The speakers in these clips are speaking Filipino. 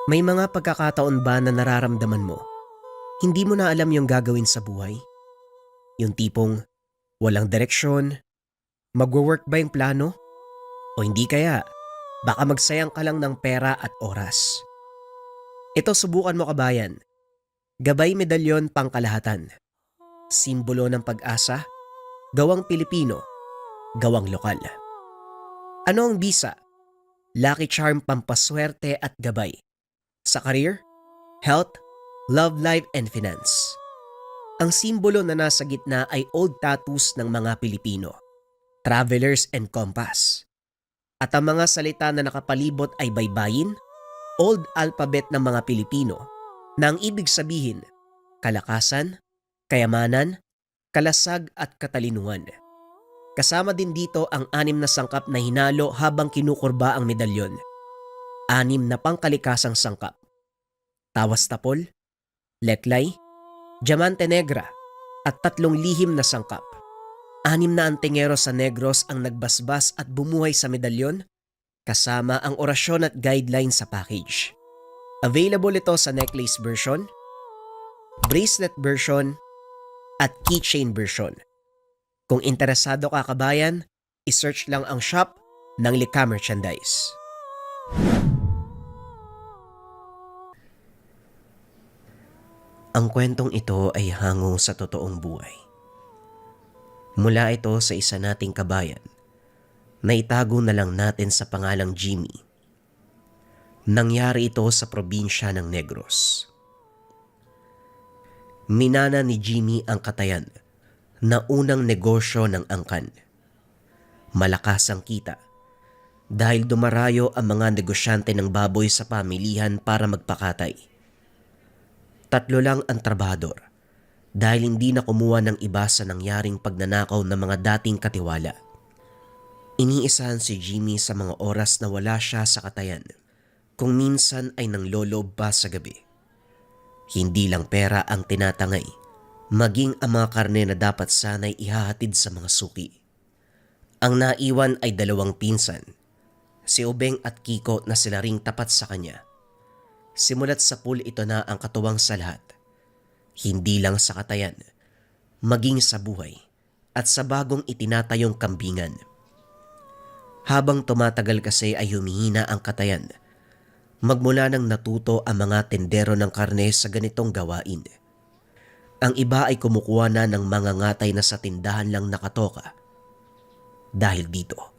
May mga pagkakataon ba na nararamdaman mo, hindi mo na alam yung gagawin sa buhay? Yung tipong walang direksyon, magwo-work ba yung plano? O hindi kaya, baka magsayang ka lang ng pera at oras. Ito subukan mo kabayan, gabay medalyon pangkalahatan, simbolo ng pag-asa, gawang Pilipino, gawang lokal. Ano ang bisa? Lucky charm pampaswerte at gabay. Sa career, health, love life and finance. Ang simbolo na nasa gitna ay old tattoos ng mga Pilipino, travelers and compass. At ang mga salita na nakapalibot ay baybayin, old alphabet ng mga Pilipino, na ang ibig sabihin, kalakasan, kayamanan, kalasag at katalinuhan. Kasama din dito ang 6 na sangkap na hinalo habang kinukurba ang medalyon. 6 na pangkalikasang sangkap. Tawas tapol, leklay, diamante negra at 3 lihim na sangkap. 6 na antingero sa Negros ang nagbasbas at bumuhay sa medalyon kasama ang orasyon at guideline sa package. Available ito sa necklace version, bracelet version at keychain version. Kung interesado ka kabayan, isearch lang ang shop ng Lika Merchandise. Ang kwentong ito ay hango sa totoong buhay. Mula ito sa isa nating kabayan na itago na lang natin sa pangalang Jimmy. Nangyari ito sa probinsya ng Negros. Minana ni Jimmy ang katayan na unang negosyo ng angkan. Malakas ang kita dahil dumarayo ang mga negosyante ng baboy sa pamilihan para magpakatay. 3 lang ang trabahador dahil hindi na kumuha ng iba sa nangyaring pagnanakaw ng mga dating katiwala. Iniisahan si Jimmy sa mga oras na wala siya sa katayan, kung minsan ay nangloloob pa sa gabi. Hindi lang pera ang tinatangay, maging ang mga karne na dapat sana'y ihahatid sa mga suki. Ang naiwan ay 2 pinsan, si Ubeng at Kiko na sila ring tapat sa kanya. Simulat sa pool ito na ang katuwang sa lahat. Hindi lang sa katayan, maging sa buhay at sa bagong itinatayong kambingan. Habang tumatagal kasi ay humihina ang katayan, magmula nang natuto ang mga tendero ng karne sa ganitong gawain. Ang iba ay kumukuha na ng mga ngatay na sa tindahan lang nakatoka. Dahil dito,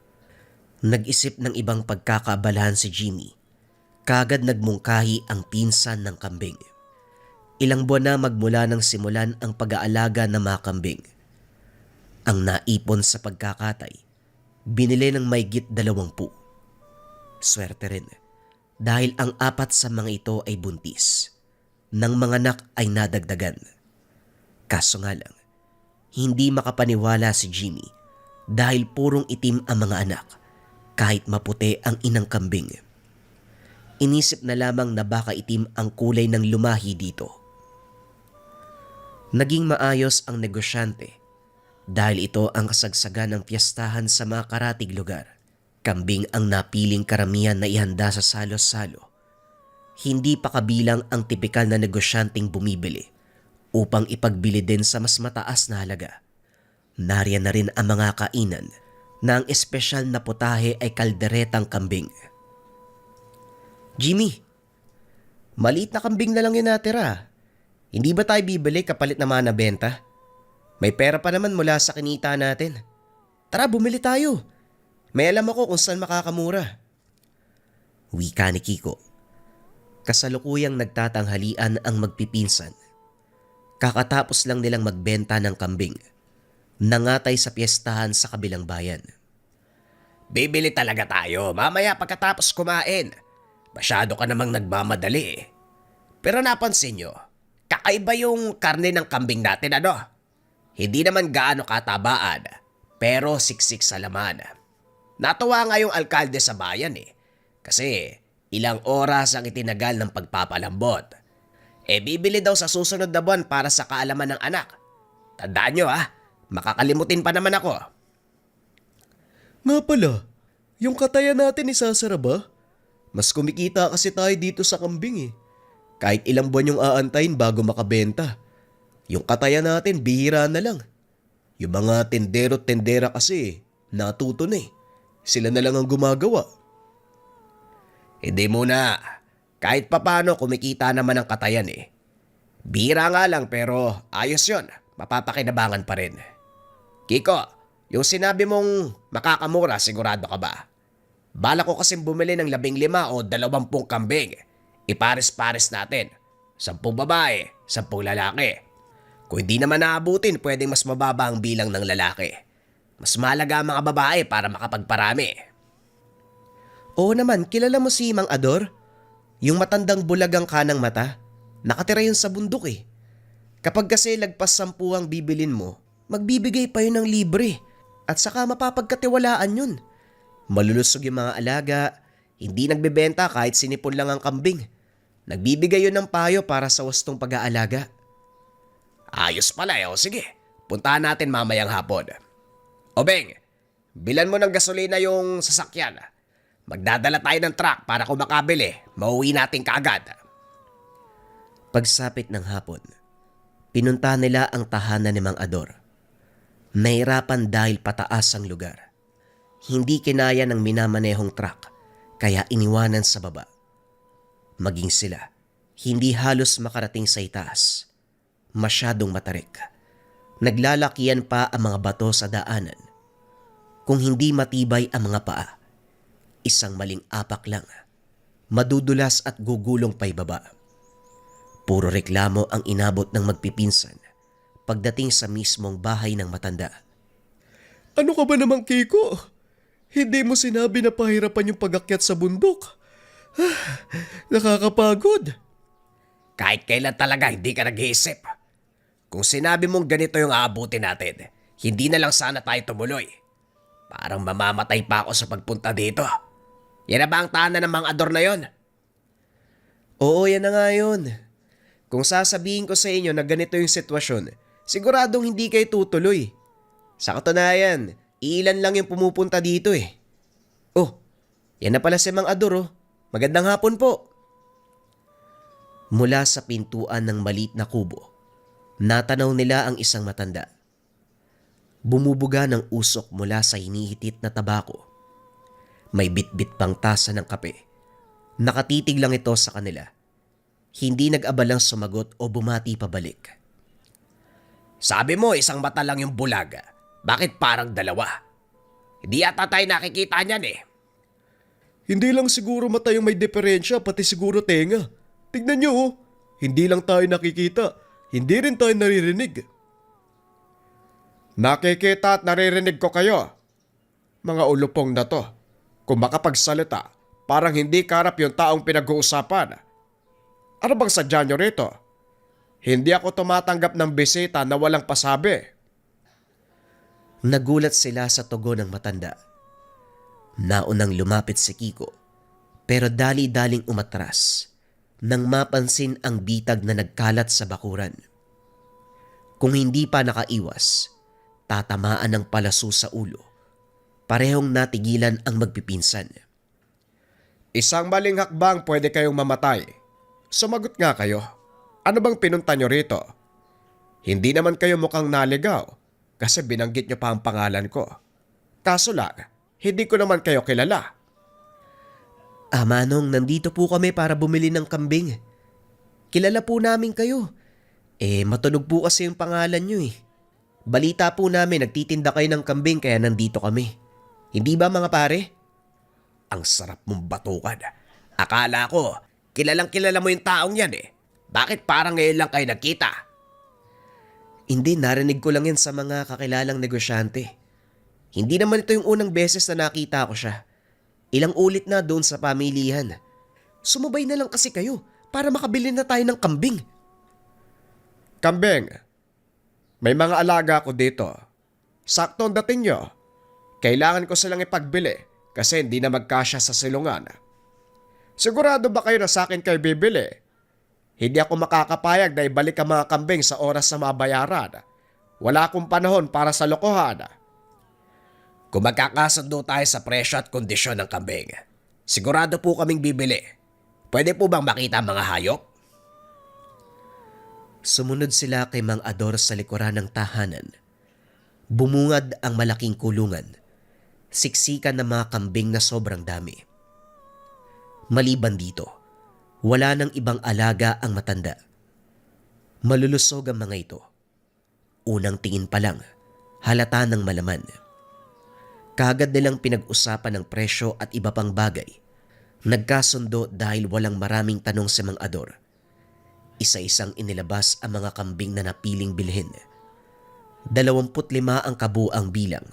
nag-isip ng ibang pagkakaabalahan si Jimmy. Kaagad nagmungkahi ang pinsan ng kambing. Ilang buwan na magmula nang simulan ang pag-aalaga ng mga kambing. Ang naipon sa pagkakatay, binili ng maigit 20. Swerte rin dahil ang 4 sa mga ito ay buntis. Nang mga anak ay nadagdagan. Kaso nga lang, hindi makapaniwala si Jimmy dahil purong itim ang mga anak kahit maputi ang inang kambing. Inisip na lamang na baka itim ang kulay ng lumahi dito. Naging maayos ang negosyante dahil ito ang kasagsagan ng piyestahan sa mga karatig lugar. Kambing ang napiling karamihan na ihanda sa salo-salo. Hindi pa kabilang ang tipikal na negosyanteng bumibili upang ipagbili din sa mas mataas na halaga. Nariyan na rin ang mga kainan na ang espesyal na putahe ay kalderetang kambing. Jimmy, maliit na kambing na lang yun natira. Hindi ba tayo bibili kapalit na mga nabenta? May pera pa naman mula sa kinita natin. Tara, bumili tayo. May alam ako kung saan makakamura. Wika ni Kiko. Kasalukuyang nagtatanghalian ang magpipinsan. Kakatapos lang nilang magbenta ng kambing. Nangatay sa piyestahan sa kabilang bayan. Bibili talaga tayo mamaya pagkatapos kumain. Masyado ka namang nagmamadali eh. Pero napansin nyo, kakaiba yung karne ng kambing natin ano? Hindi naman gaano katabaan, pero siksik sa laman. Natuwa nga yung alkalde sa bayan eh. Kasi ilang oras ang itinagal ng pagpapalambot. Bibili daw sa susunod na buwan para sa kaalaman ng anak. Tandaan nyo makakalimutin pa naman ako. Nga pala, yung katayan natin isasara ba? Mas kumikita kasi tayo dito sa kambing eh. Kahit ilang buwan yung aantayin bago makabenta. Yung katayan natin, bihira na lang. Yung mga tendero-tendera kasi, natuto na eh. Sila na lang ang gumagawa. Hindi muna. Kahit papano kumikita naman ang katayan eh. Bihira nga lang pero ayos yon. Mapapakinabangan pa rin. Kiko, yung sinabi mong makakamura, sigurado ka ba? Bala ko kasing bumili ng 15 o 20 kambing. Ipares-pares natin. 10 babae, 10 lalaki. Kung hindi naman naabutin, pwedeng mas mababa ang bilang ng lalaki. Mas mahalaga ang mga babae para makapagparami. Oo naman, kilala mo si Mang Ador? Yung matandang bulagang kanang mata? Nakatira yun sa bundok eh. Kapag kasi lagpas 10 ang bibilin mo, magbibigay pa yun ng libre. At saka mapapagkatiwalaan yun. Malulusog yung mga alaga, hindi nagbebenta kahit sinipon lang ang kambing. Nagbibigay yun ng payo para sa wastong pag-aalaga. Ayos pala eh, o sige. Puntahan natin mamayang hapon. Obeng, bilan mo ng gasolina yung sasakyan. Magdadala tayo ng truck para kung makabili, mauwi natin kaagad. Pagsapit ng hapon, pinunta nila ang tahanan ni Mang Ador. Nahirapan dahil pataas ang lugar. Hindi kinaya ng minamanehong truck, kaya iniwanan sa baba. Maging sila, hindi halos makarating sa itaas. Masyadong matarik. Naglalakian pa ang mga bato sa daanan. Kung hindi matibay ang mga paa, isang maling apak lang, madudulas at gugulong pa'y baba. Puro reklamo ang inabot ng magpipinsan pagdating sa mismong bahay ng matanda. Ano ka ba naman, Kiko? Hindi mo sinabi na pahirapan yung pag-akyat sa bundok. Nakakapagod. Kahit kailan talaga hindi ka nag-iisip. Kung sinabi mong ganito yung aabutin natin, hindi na lang sana tayo tumuloy. Parang mamamatay pa ako sa pagpunta dito. Yan na ba ang tahanan ng Mang Ador na yon? Oo, yan na nga yun. Kung sasabihin ko sa inyo na ganito yung sitwasyon, siguradong hindi kayo tutuloy. Sa katunayan, ilan lang yung pumupunta dito eh. Oh, yan na pala si Mang Ador oh. Magandang hapon po. Mula sa pintuan ng maliit na kubo, natanaw nila ang isang matanda. Bumubuga ng usok mula sa hinihitit na tabako. May bitbit pang tasa ng kape. Nakatitig lang ito sa kanila. Hindi nag-abalang sumagot o bumati pabalik. Sabi mo isang mata lang yung bulag. Bakit parang dalawa? Hindi yata tayo nakikita niyan eh. Hindi lang siguro mata yung may diferensya, pati siguro tenga. Tignan niyo oh, hindi lang tayo nakikita, hindi rin tayo naririnig. Nakikita at naririnig ko kayo. Mga ulupong na to. Kung makapagsalita, parang hindi karap yung taong pinag-uusapan. Ano bang sadya nyo rito? Hindi ako tumatanggap ng bisita na walang pasabi. Nagulat sila sa tugon ng matanda. Naunang lumapit si Kiko, pero dali-daling umatras nang mapansin ang bitag na nagkalat sa bakuran. Kung hindi pa nakaiwas, tatamaan ng palaso sa ulo. Parehong natigilan ang magpipinsan. Isang maling hakbang pwede kayong mamatay. Sumagot nga kayo. Ano bang pinunta nyo rito? Hindi naman kayo mukhang naligaw kasi binanggit nyo pa ang pangalan ko. Kaso lang, hindi ko naman kayo kilala. Manong, nandito po kami para bumili ng kambing. Kilala po namin kayo. Matunog po kasi yung pangalan nyo eh. Balita po namin nagtitinda kayo ng kambing kaya nandito kami. Hindi ba mga pare? Ang sarap mong batukan. Akala ko, kilalang kilala mo yung taong yan eh. Bakit parang ngayon lang kayo nagkita? Hindi, narinig ko lang yan sa mga kakilalang negosyante. Hindi naman ito yung unang beses na nakita ko siya. Ilang ulit na doon sa pamilihan. Sumabay na lang kasi kayo para makabili na tayo ng kambing. Kambing? May mga alaga ko dito. Sakto ang dating nyo. Kailangan ko silang ipagbili kasi hindi na magkasya sa silungan. Sigurado ba kayo na sa akin kayo bibili? Hindi ako makakapayag na ibalik ang mga kambing sa oras na mabayaran. Wala akong panahon para sa lokohan. Kung magkakasundo tayo sa presyo at kondisyon ng kambing, Sigurado po kaming bibili. Pwede po bang makita ang mga hayop? Sumunod sila kay Mang Ador sa likuran ng tahanan. Bumungad ang malaking kulungan. Siksikan ng mga kambing na sobrang dami. Maliban dito, wala nang ibang alaga ang matanda. Malulusog ang mga ito. Unang tingin pa lang, halata ng malaman. Kaagad nilang pinag-usapan ng presyo at iba pang bagay. Nagkasundo dahil walang maraming tanong si Mang Ador. Isa-isang inilabas ang mga kambing na napiling bilhin. 25 ang kabuang bilang.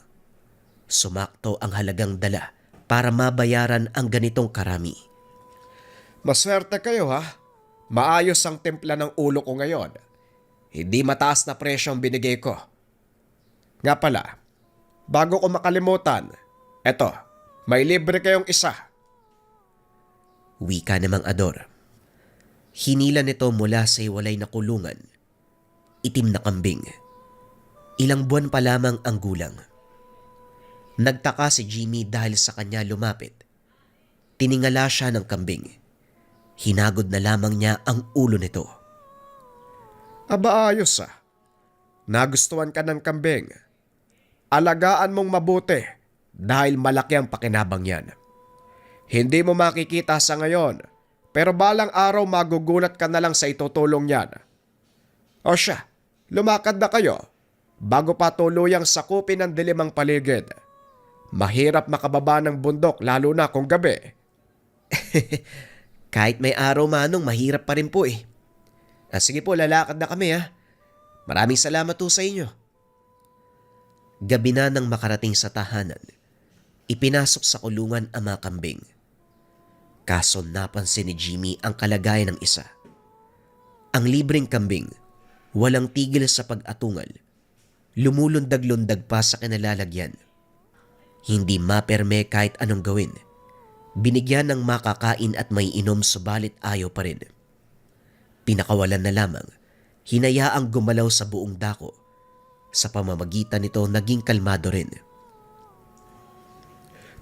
Sumakto ang halagang dala para mabayaran ang ganitong karami. Maswerte kayo ha. Maayos ang timpla ng ulo ko ngayon. Hindi mataas na presyo ang binigay ko. Nga pala, bago ko makalimutan, eto, may libre kayong isa. Wika ni Mang Ador. Hinila nito mula sa hiwalay na kulungan. Itim na kambing. Ilang buwan pa lamang ang gulang. Nagtaka si Jimmy dahil sa kanya lumapit. Tiningala siya ng kambing. Hinagod na lamang niya ang ulo nito. Aba ayos ah. Nagustuhan ka ng kambing. Alagaan mong mabuti dahil malaki ang pakinabang yan. Hindi mo makikita sa ngayon, pero balang araw magugulat ka na lang sa itutulong niyan. O siya, lumakad na kayo bago pa tuluyang sakupin ng dilim ang paligid. Mahirap makababa ng bundok lalo na kung gabi. Kahit may araw manong mahirap pa rin po eh. Sige po, lalakad na kami ha. Maraming salamat po sa inyo. Gabi na nang makarating sa tahanan, ipinasok sa kulungan ang mga kambing. Kaso napansin ni Jimmy ang kalagayan ng isa. Ang libreng kambing, walang tigil sa pag-atungal. Lumulundag-lundag pa sa kinalalagyan. Hindi maperme kahit anong gawin. Binigyan ng makakain at may inom subalit ayaw pa rin. Pinakawalan na lamang, hinayaang gumalaw sa buong dako. Sa pamamagitan nito naging kalmado rin.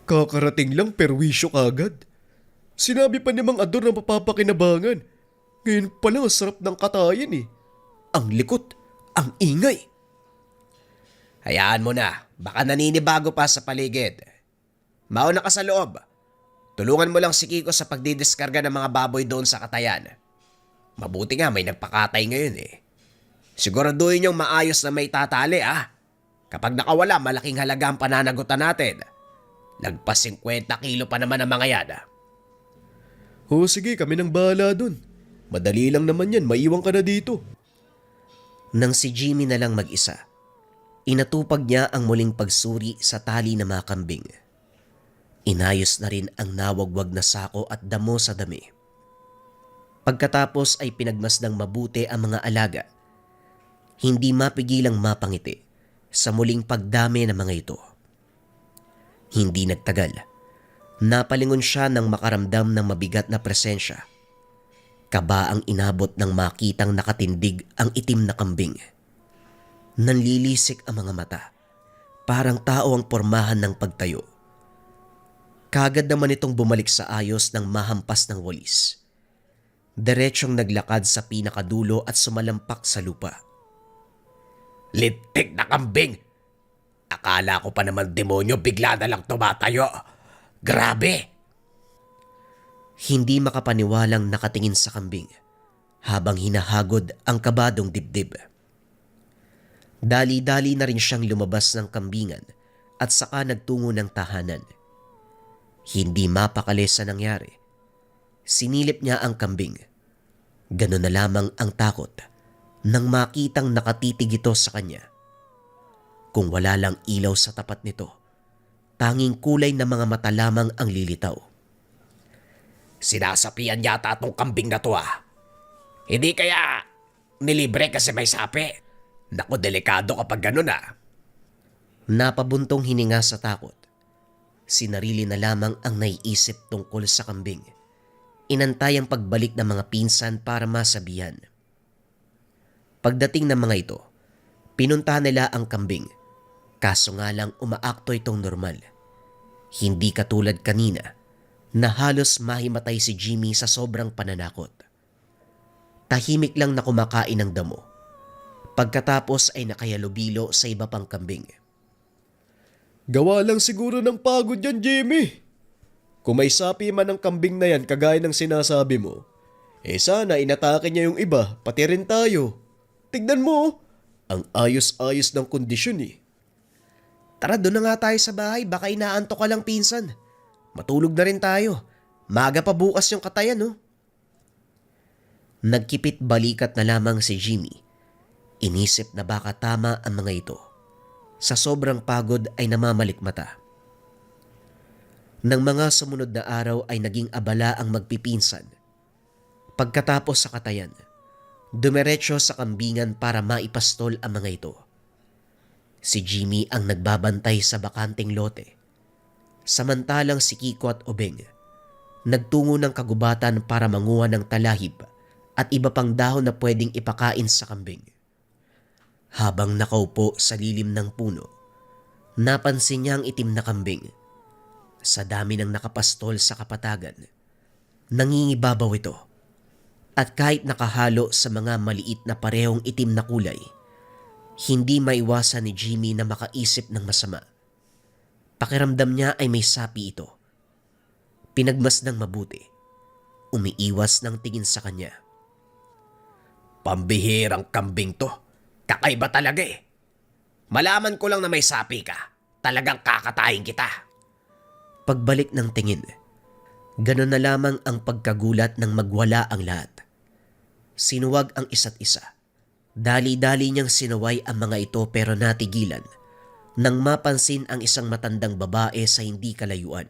Kakarating lang perwisyo kagad. Sinabi pa ni Mang Ador na mapapakinabangan. Ngayon pa lang ang sarap ng katayan eh. Ang likot, ang ingay. Hayaan mo na, baka naninibago pa sa paligid. Mauna ka sa loob. Tulungan mo lang si Kiko sa pagdidiskarga ng mga baboy doon sa katayan. Mabuti nga may nagpakatay ngayon eh. Siguraduhin niyong maayos na may tatali ah. Kapag nakawala, malaking halaga ang pananagutan natin. Lagpas 50 kilo pa naman ang mga yan ah. O sige, kami nang bahala dun. Madali lang naman yan, maiwan ka na dito. Nang si Jimmy na lang mag-isa, inatupag niya ang muling pagsuri sa tali ng mga kambing. Inayos na rin ang nawagwag na sako at damo sa dami. Pagkatapos ay pinagmasdang mabuti ang mga alaga. Hindi mapigilang mapangiti sa muling pagdami ng mga ito. Hindi nagtagal, napalingon siya nang makaramdam ng mabigat na presensya. Kaba ang inabot ng makitang nakatindig ang itim na kambing. Nanlilisik ang mga mata, parang tao ang pormahan ng pagtayo. Kagad naman itong bumalik sa ayos ng mahampas ng walis. Diretsyong naglakad sa pinakadulo at sumalampak sa lupa. Lintik na kambing! Akala ko pa naman demonyo bigla na lang tumatayo. Grabe! Hindi makapaniwalang nakatingin sa kambing habang hinahagod ang kabadong dibdib. Dali-dali na rin siyang lumabas ng kambingan at saka nagtungo ng tahanan. Hindi mapakali sa nangyari. Sinilip niya ang kambing. Ganun na lamang ang takot nang makitang nakatitig ito sa kanya. Kung wala lang ilaw sa tapat nito, tanging kulay na mga mata lamang ang lilitaw. Sinasapian yata itong kambing na to ah. Hindi kaya nilibre kasi may sapi. Naku, delikado kapag ganun ah. Napabuntong hininga sa takot. Sinarili na lamang ang naiisip tungkol sa kambing. Inantay ang pagbalik ng mga pinsan para masabihan. Pagdating ng mga ito, pinuntahan nila ang kambing. Kaso nga lang umaakto itong normal. Hindi katulad kanina na halos mahimatay si Jimmy sa sobrang pananakot. Tahimik lang na kumakain ng damo. Pagkatapos ay nakayalubilo sa iba pang kambing. Gawa lang siguro ng pagod yan, Jimmy. Kung may sapi man ang kambing na yan kagaya ng sinasabi mo, sana inatake niya yung iba, pati rin tayo. Tignan mo, ang ayos-ayos ng kondisyon eh. Tara, doon na nga tayo sa bahay. Baka inaantok ka lang, pinsan. Matulog na rin tayo. Maaga pa bukas yung katayan, no? Nagkipit balikat na lamang si Jimmy. Inisip na baka tama ang mga ito. Sa sobrang pagod ay namamalikmata. Nang mga sumunod na araw ay naging abala ang magpipinsan. Pagkatapos sa katayan, dumiretso sa kambingan para maipastol ang mga ito. Si Jimmy ang nagbabantay sa bakanting lote. Samantalang si Kiko at Obeng nagtungo ng kagubatan para manguha ng talahib at iba pang dahon na pwedeng ipakain sa kambing. Habang nakaupo sa lilim ng puno, napansin niya ang itim na kambing. Sa dami ng nakapastol sa kapatagan, nangingibabaw ito. At kahit nakahalo sa mga maliit na parehong itim na kulay, hindi maiwasan ni Jimmy na makaisip ng masama. Pakiramdam niya ay may sapi ito. Pinagmasdang mabuti. Umiiwas ng tingin sa kanya. Pambihirang kambing to. Kakaiba talaga eh. Malaman ko lang na may sapi ka. Talagang kakatayin kita. Pagbalik ng tingin, gano'n na lamang ang pagkagulat nang magwala ang lahat. Sinuwag ang isa't isa. Dali-dali niyang sinaway ang mga ito pero natigilan nang mapansin ang isang matandang babae sa hindi kalayuan.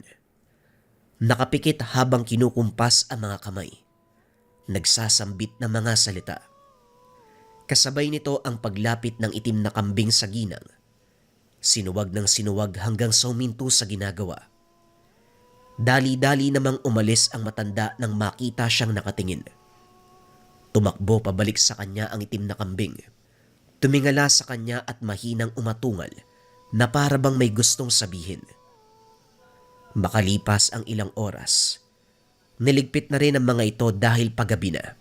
Nakapikit habang kinukumpas ang mga kamay. Nagsasambit ng mga salita. Kasabay nito ang paglapit ng itim na kambing sa ginang. Sinuwag ng sinuwag hanggang sa huminto sa ginagawa. Dali-dali namang umalis ang matanda nang makita siyang nakatingin. Tumakbo pabalik sa kanya ang itim na kambing. Tumingala sa kanya at mahinang umatungal na para bang may gustong sabihin. Makalipas ang ilang oras, niligpit na rin ang mga ito dahil paggabi na.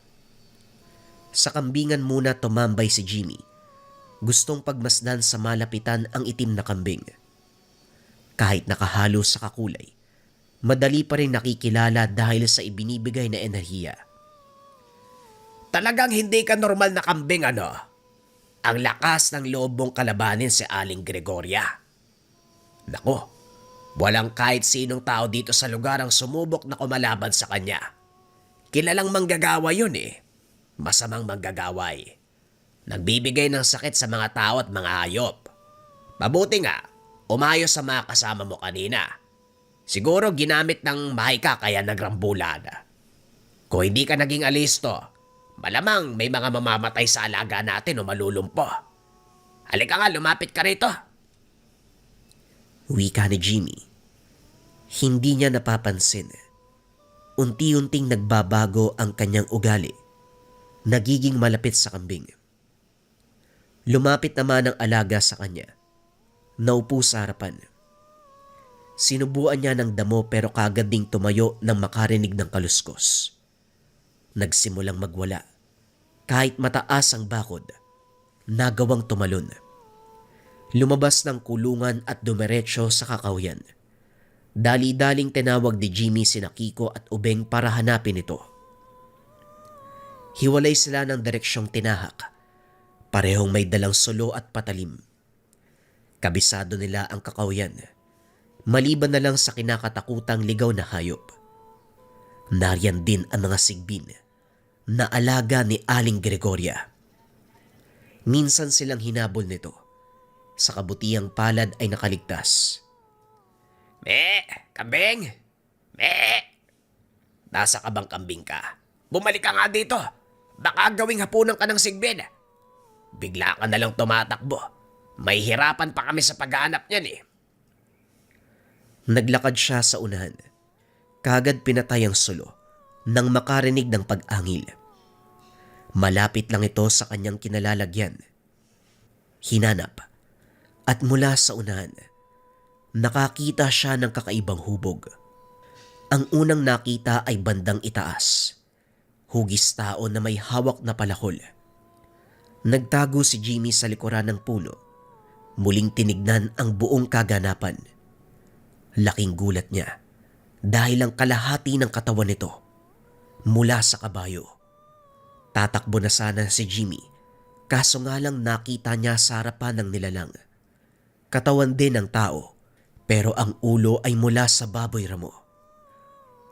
Sa kambingan muna tumambay si Jimmy. Gustong pagmasdan sa malapitan ang itim na kambing. Kahit nakahalo sa kakulay, madali pa rin nakikilala dahil sa ibinibigay na enerhiya. Talagang hindi ka normal na kambing ano? Ang lakas ng loob mong kalabanin si Aling Gregoria. Nako, walang kahit sinong tao dito sa lugar ang sumubok na kumalaban sa kanya. Kilalang manggagawa yun eh. Masamang manggagaway. Nagbibigay ng sakit sa mga tao at mga hayop. Mabuti nga, umayos sa mga kasama mo kanina. Siguro ginamit ng mahika kaya nagrambulan. Kung hindi ka naging alisto, malamang may mga mamamatay sa alaga natin o malulumpo. Halika nga, lumapit ka rito. Wika ni Jimmy. Hindi niya napapansin. Unti-unting nagbabago ang kanyang ugali. Nagiging malapit sa kambing. Lumapit naman ang alaga sa kanya. Naupo sa harapan. Sinubuan niya ng damo pero kagad ding tumayo nang makarinig ng kaluskos. Nagsimulang magwala. Kahit mataas ang bakod, nagawang tumalon. Lumabas ng kulungan at dumiretso sa kakawyan. Dali-daling tinawag ni Jimmy sina Kiko at Ubeng para hanapin ito. Hiwalay sila ng direksyong tinahak. Parehong may dalang sulo at patalim. Kabisado nila ang kakawyan. Maliban na lang sa kinakatakutang ligaw na hayop. Nariyan din ang mga sigbin na alaga ni Aling Gregoria. Minsan silang hinabol nito. Sa kabutihang palad ay nakaligtas. Me, kambing! Me! Nasa ka bang kambing ka? Bumalik ka nga dito. Baka gawing hapunan ka ng sigbin. Bigla ka na lang tumatakbo. May hirapan pa kami sa paghahanap niyan eh. Naglakad siya sa unahan. Kagad pinatay ang sulo nang makarinig ng pag-angil. Malapit lang ito sa kanyang kinalalagyan. Hinanap at mula sa unahan, nakakita siya ng kakaibang hubog. Ang unang nakita ay bandang itaas. Hugis tao na may hawak na palakol. Nagtago si Jimmy sa likuran ng puno. Muling tinignan ang buong kaganapan. Laking gulat niya dahil ang kalahati ng katawan nito mula sa kabayo. Tatakbo na sana si Jimmy, kaso nga lang nakita niya sa harapan ng nilalang. Katawan din ng tao, pero ang ulo ay mula sa baboy ramo.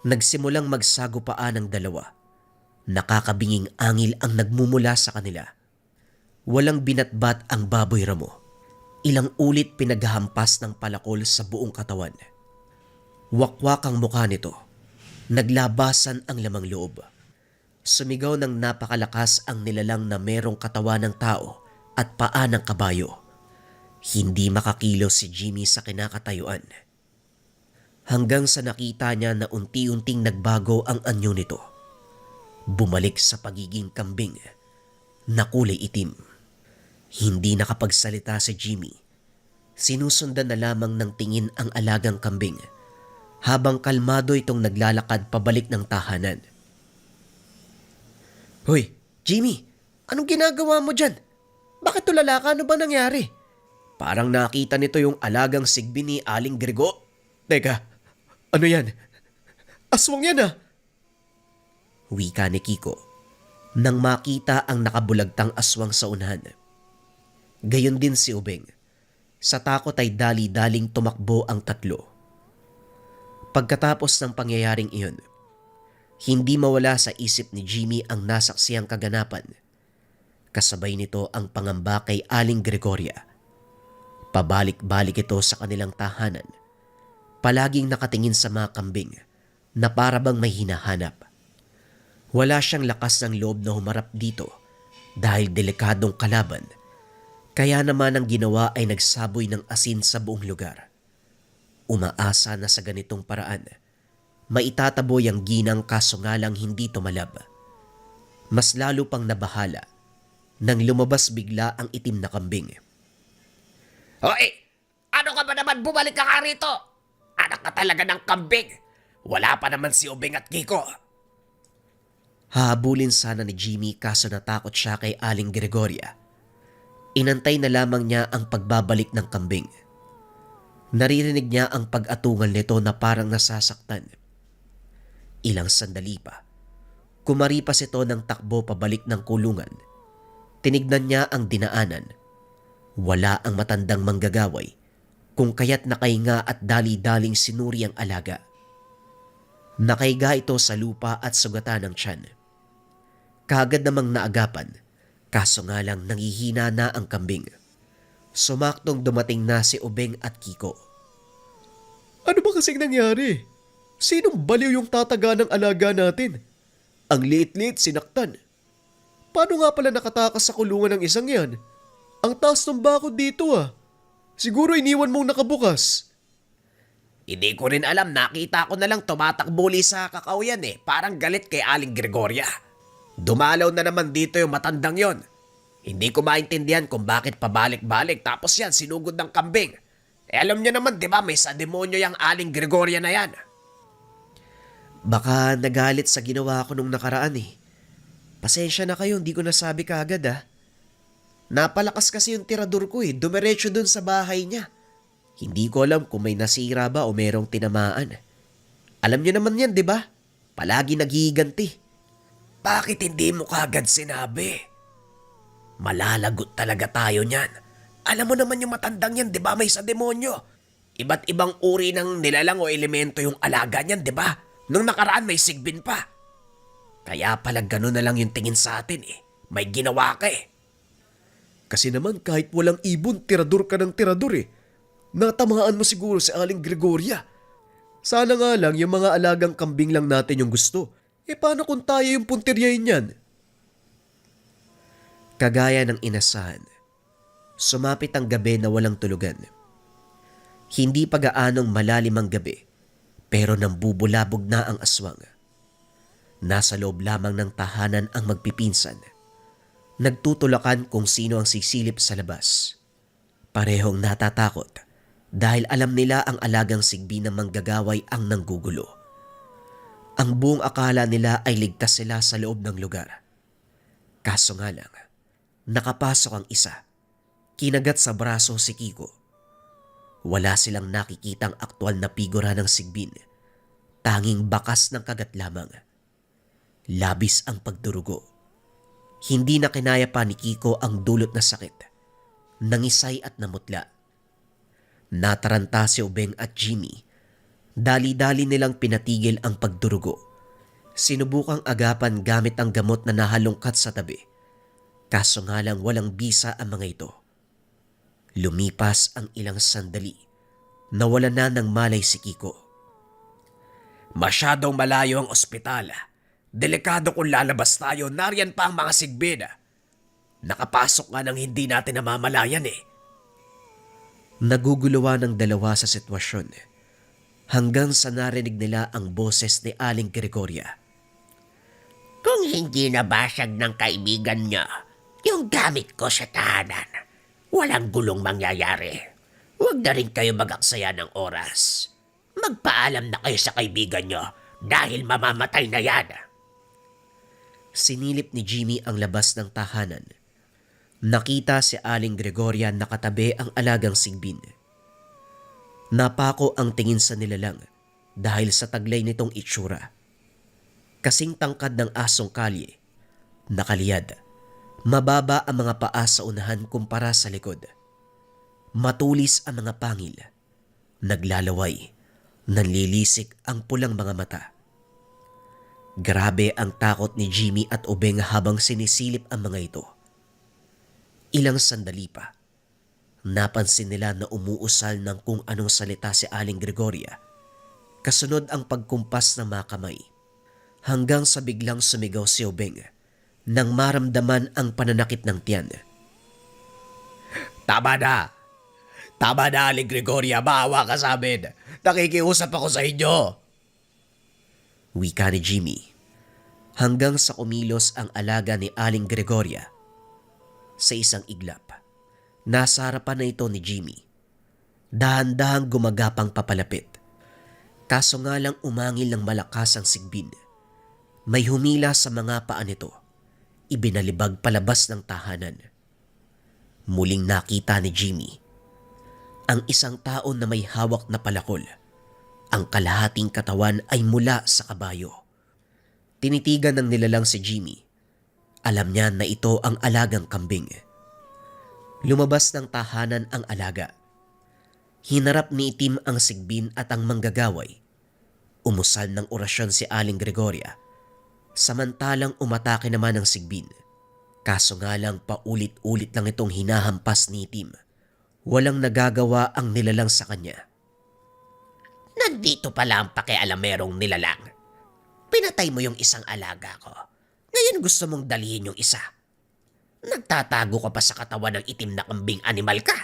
Nagsimulang magsagupaan ang dalawa. Nakakabinging angil ang nagmumula sa kanila. Walang binatbat ang baboy ramo. Ilang ulit pinaghahampas ng palakol sa buong katawan. Wakwak ang mukha nito. Naglabasan ang lamang loob. Sumigaw ng napakalakas ang nilalang na merong katawan ng tao at paa ng kabayo. Hindi makakilos si Jimmy sa kinakatayuan. Hanggang sa nakita niya na unti-unting nagbago ang anyo nito. Bumalik sa pagiging kambing na kulay itim. Hindi nakapagsalita si Jimmy. Sinusundan na lamang ng tingin ang alagang kambing habang kalmado itong naglalakad pabalik ng tahanan. "Hoy, Jimmy, anong ginagawa mo dyan? Bakit tulala ka? Ano ba nangyari?" Parang nakita nito yung alagang sigbi ni Aling Grego. Teka, ano yan? Aswang yan ah! Wika ni Kiko nang makita ang nakabulagtang aswang sa unahan. Gayon din si Ubeng. Sa takot ay dali-daling tumakbo ang tatlo. Pagkatapos ng pangyayaring iyon, hindi mawala sa isip ni Jimmy ang nasaksiyang kaganapan. Kasabay nito ang pangamba kay Aling Gregoria. Pabalik-balik ito sa kanilang tahanan. Palaging nakatingin sa mga kambing na parabang may hinahanap. Wala siyang lakas ng loob na humarap dito dahil delikadong kalaban. Kaya naman ang ginawa ay nagsaboy ng asin sa buong lugar. Umaasa na sa ganitong paraan, maitataboy ang ginang kaso nga lang hindi tumalab. Mas lalo pang nabahala nang lumabas bigla ang itim na kambing. Hoy! Ano ka ba naman bumalik ka nga rito? Anak ka talaga ng kambing. Wala pa naman si Ubeng at Kiko. Hahabulin sana ni Jimmy kaso natakot siya kay Aling Gregoria. Inantay na lamang niya ang pagbabalik ng kambing. Naririnig niya ang pag-atungal nito na parang nasasaktan. Ilang sandali pa, kumaripas ito ng takbo pabalik ng kulungan. Tinignan niya ang dinaanan. Wala ang matandang manggagaway, kung kaya't nakahinga at dali-daling sinuri ang alaga. Nakahiga ito sa lupa at sugatan ng tiyan. Kaagad namang naagapan, kaso nga lang nangihina na ang kambing. Sumaktong dumating na si Ubeng at Kiko. Ano ba kasing nangyari? Sinong baliw yung tataga ng alaga natin? Ang liit-liit sinaktan. Paano nga pala nakatakas sa kulungan ng isang yan? Ang taas ng bakod dito ah. Siguro iniwan mong nakabukas. Hindi ko rin alam, nakita ko na lang tumatakbuli sa kakao yan eh. Parang galit kay Aling Gregoria. Dumalaw na naman dito yung matandang yon. Hindi ko maintindihan kung bakit pabalik-balik tapos yan sinugod ng kambing. Eh alam niyo naman di ba may sa demonyo yung Aling Gregoria na yan. Baka nagalit sa ginawa ko nung nakaraan eh. Pasensya na kayo, hindi ko nasabi kaagad ah. Napalakas kasi yung tirador ko eh, dumiretso dun sa bahay niya. Hindi ko alam kung may nasira ba o merong tinamaan. Alam niyo naman yan, di ba? Palagi naghihiganti. Bakit hindi mo kagad sinabi? Malalagot talaga tayo niyan. Alam mo naman yung matandang yan, di ba may sa demonyo? Iba't ibang uri ng nilalang o elemento yung alaga niyan, di ba? Nung nakaraan may sigbin pa. Kaya pala gano'n na lang yung tingin sa atin eh. May ginawa ka eh. Kasi naman kahit walang ibon, tirador ka ng tirador eh. Natamaan mo siguro si Aling Gregoria. Sana nga lang yung mga alagang kambing lang natin yung gusto. Eh paano kung tayo yung puntiryahin yan? Kagaya ng inasahan, sumapit ang gabi na walang tulugan. Hindi pa gaanong malalim ang gabi, pero nambubulabog na ang aswang. Nasa loob lamang ng tahanan ang magpipinsan. Nagtutulakan kung sino ang sisilip sa labas. Parehong natatakot dahil alam nila ang alagang sigbi ng manggagaway ang nanggugulo. Ang buong akala nila ay ligtas sila sa loob ng lugar. Kaso nga lang, nakapasok ang isa. Kinagat sa braso si Kiko. Wala silang nakikitang aktwal na figura ng Sigbin. Tanging bakas ng kagat lamang. Labis ang pagdurugo. Hindi na kinaya pa ni Kiko ang dulot na sakit. Nangisay at namutla. Nataranta si Ubeng at Jimmy. Dali-dali nilang pinatigil ang pagdurugo. Sinubukang agapan gamit ang gamot na nahalungkat sa tabi. Kaso nga lang walang bisa ang mga ito. Lumipas ang ilang sandali. Nawala na ng malay si Kiko. Masyadong malayo ang ospital. Delikado kung lalabas tayo, nariyan pa ang mga Sigbin. Nakapasok nga nang hindi natin namamalayan eh. Naguguluhan ng dalawa sa sitwasyon hanggang sa narinig nila ang boses ni Aling Gregoria. Kung hindi nabasag ng kaibigan niya yung gamit ko sa tahanan, walang gulong mangyayari. Huwag na rin kayo mag-aksaya ng oras. Magpaalam na kayo sa kaibigan niyo dahil mamamatay na yan. Sinilip ni Jimmy ang labas ng tahanan. Nakita si Aling Gregoria nakatabi ang alagang Sigbin. Napako ang tingin sa nilalang dahil sa taglay nitong itsura. Kasing tangkad ng asong kalye, nakaliyad, mababa ang mga paa sa unahan kumpara sa likod. Matulis ang mga pangil, naglalaway, nanlilisik ang pulang mga mata. Grabe ang takot ni Jimmy at Ubeng habang sinisilip ang mga ito. Ilang sandali pa, napansin nila na umuusal ng kung anong salita si Aling Gregoria. Kasunod ang pagkumpas ng mga kamay, hanggang sa biglang sumigaw si Ubeng nang maramdaman ang pananakit ng tiyan. Tama na! Tama na, Aling Gregoria, maawa ka sa amin. Nakikiusap ako sa inyo. Wika ni Jimmy, hanggang sa kumilos ang alaga ni Aling Gregoria. Sa isang iglap, nasa harapan na ito ni Jimmy. Dahan-dahang gumagapang papalapit. Kaso nga lang umangil ng malakas ang Sigbin. May humila sa mga paa nito. Ibinalibag palabas ng tahanan. Muling nakita ni Jimmy ang isang tao na may hawak na palakol. Ang kalahating katawan ay mula sa kabayo. Tinitigan ng nilalang si Jimmy. Alam niya na ito ang alagang kambing. Lumabas ng tahanan ang alaga. Hinarap ni Itim ang Sigbin at ang manggagaway. Umusal ng orasyon si Aling Gregoria. Samantalang umatake naman ang Sigbin. Kaso nga lang paulit-ulit lang itong hinahampas ni Itim. Walang nagagawa ang nilalang sa kanya. Nandito pala ang pakialamerong nilalang. Pinatay mo yung isang alaga ko. Ngayon gusto mong dalhin yung isa. Nagtatago ka pa sa katawan ng itim na kambing animal ka.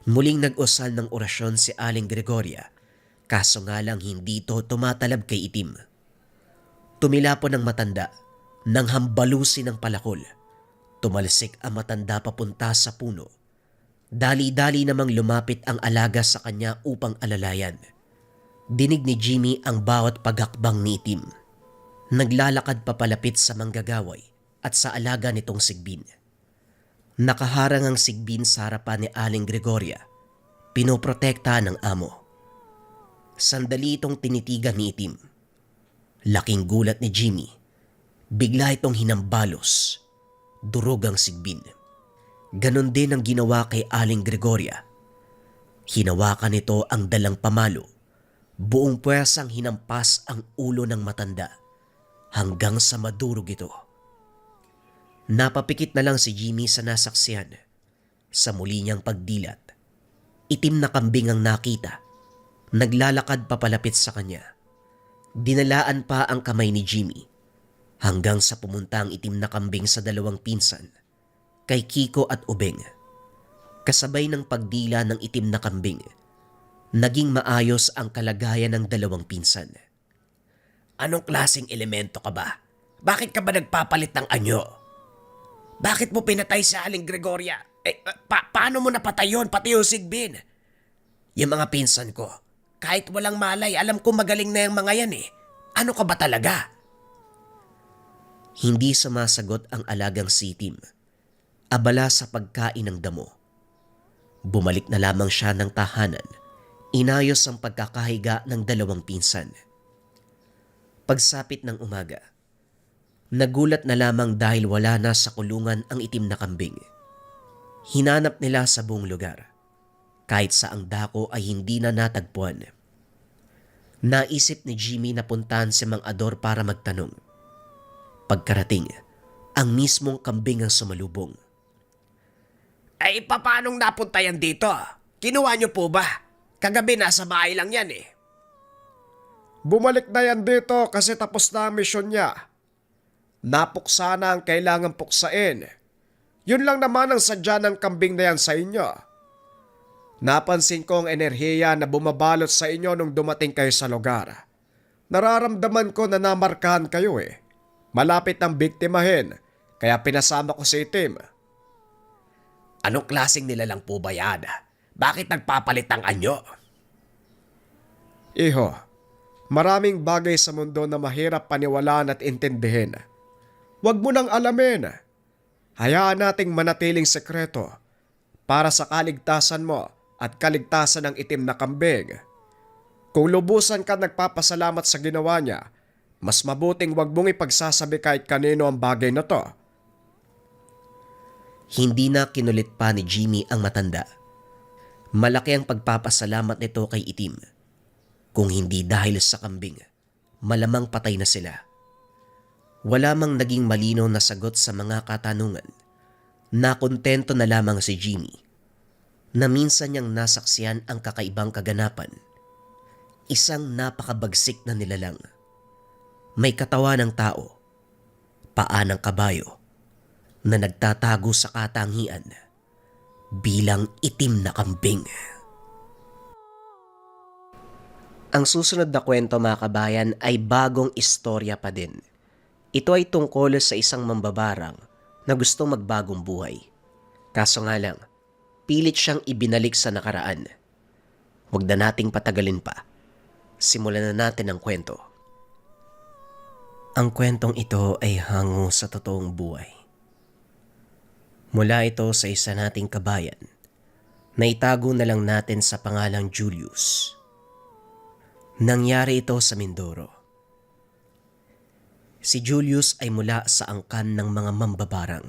Muling nag-usal ng orasyon si Aling Gregoria. Kaso nga lang hindi ito tumatalab kay Itim. Tumilapon ang matanda nang hambalusin ng palakol. Tumalsik ang matanda papunta sa puno. Dali-dali namang lumapit ang alaga sa kanya upang alalayan. Dinig ni Jimmy ang bawat paghakbang ni Itim. Naglalakad papalapit sa manggagaway at sa alaga nitong Sigbin. Nakaharang ang Sigbin sa harapan ni Aling Gregoria. Pinoprotekta ng amo. Sandali itong tinitigan ni Itim. Laking gulat ni Jimmy. Bigla itong hinambalos. Durog ang Sigbin. Ganon din ang ginawa kay Aling Gregoria. Hinawakan nito ang dalang pamalo. Buong puwersang hinampas ang ulo ng matanda hanggang sa madurog ito. Napapikit na lang si Jimmy sa nasaksihan. Sa muli niyang pagdilat, itim na kambing ang nakita. Naglalakad papalapit sa kanya. Dinalaan pa ang kamay ni Jimmy hanggang sa pumunta ang itim na kambing sa dalawang pinsan, kay Kiko at Ubeng. Kasabay ng pagdila ng itim na kambing, naging maayos ang kalagayan ng dalawang pinsan. Anong klaseng elemento ka ba? Bakit ka ba nagpapalit ng anyo? Bakit mo pinatay si Aling Gregoria? Paano mo napatay yun, pati yung Sigbin? Yung mga pinsan ko, Kahit walang malay, alam ko magaling na yung mga yan eh. Ano ka ba talaga? Hindi sumasagot ang alagang si Tim. Abala sa pagkain ng damo. Bumalik na lamang siya ng tahanan. Inayos ang pagkakahiga ng dalawang pinsan. Pagsapit ng umaga, nagulat na lamang dahil wala na sa kulungan ang itim na kambing. Hinanap nila sa buong lugar. Kahit saang dako ay hindi na natagpuan. Naisip ni Jimmy na puntahan si Mang Ador para magtanong. Pagkarating, ang mismong kambing ang sumalubong. Ay, paanong napunta yan dito? Kinuha niyo po ba? Kagabi nasa bahay lang yan eh. Bumalik na yan dito kasi tapos na ang misyon niya. Napuksa na ang kailangan puksain. Yun lang naman ang sadya ng kambing na yan sa inyo. Napansin ko ang enerhiya na bumabalot sa inyo nung dumating kayo sa lugar. Nararamdaman ko na namarkahan kayo eh. Malapit ang biktimahin, kaya pinasama ko si Tim. Anong klaseng nilalang po ba yan? Bakit nagpapalit ang anyo? Iho, maraming bagay sa mundo na mahirap paniwalaan at intindihin. Huwag mo nang alamin. Hayaan nating manatiling sekreto para sa kaligtasan mo at kaligtasan ng itim na kambing. Kung lubusan ka nagpapasalamat sa ginawa niya, mas mabuting huwag mong ipagsasabi kahit kanino ang bagay na to. Hindi na kinulit pa ni Jimmy ang matanda. Malaki ang pagpapasalamat nito kay Itim. Kung hindi dahil sa kambing, malamang patay na sila. Wala mang naging malinaw na sagot sa mga katanungan. Nakontento na lamang si Jimmy na minsan niyang nasaksiyan ang kakaibang kaganapan. Isang napakabagsik na nilalang. May katawan ng tao, paa ng kabayo, na nagtatago sa katangian bilang itim na kambing. Ang susunod na kwento mga kabayan ay bagong istorya pa din. Ito ay tungkol sa isang mambabarang na gustong magbagong buhay. Kaso nga lang, pilit siyang ibinalik sa nakaraan. Huwag na nating patagalin pa. Simulan na natin ang kwento. Ang kwentong ito ay hango sa totoong buhay. Mula ito sa isa nating kabayan na itago na lang natin sa pangalang Julius. Nangyari ito sa Mindoro. Si Julius ay mula sa angkan ng mga mambabarang.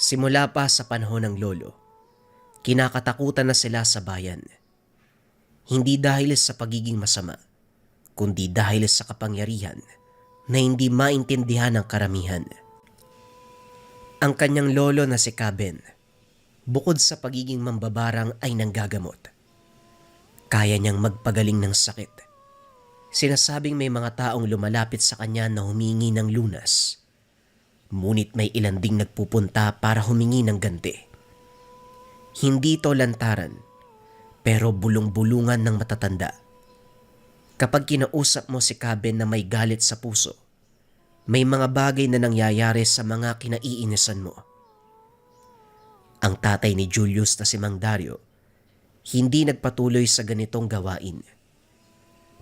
Simula pa sa panahon ng lolo, kinakatakutan na sila sa bayan. Hindi dahil sa pagiging masama, kundi dahil sa kapangyarihan na hindi maintindihan ng karamihan. Ang kanyang lolo na si Caben, bukod sa pagiging mambabarang ay nanggagamot. Kaya niyang magpagaling ng sakit. Sinasabing may mga taong lumalapit sa kanya na humingi ng lunas. Ngunit may ilan ding nagpupunta para humingi ng ganti. Hindi to lantaran, pero bulong-bulungan ng matatanda. Kapag kinausap mo si Caben na may galit sa puso, may mga bagay na nangyayari sa mga kinaiinisan mo. Ang tatay ni Julius na si Mang Dario, hindi nagpatuloy sa ganitong gawain.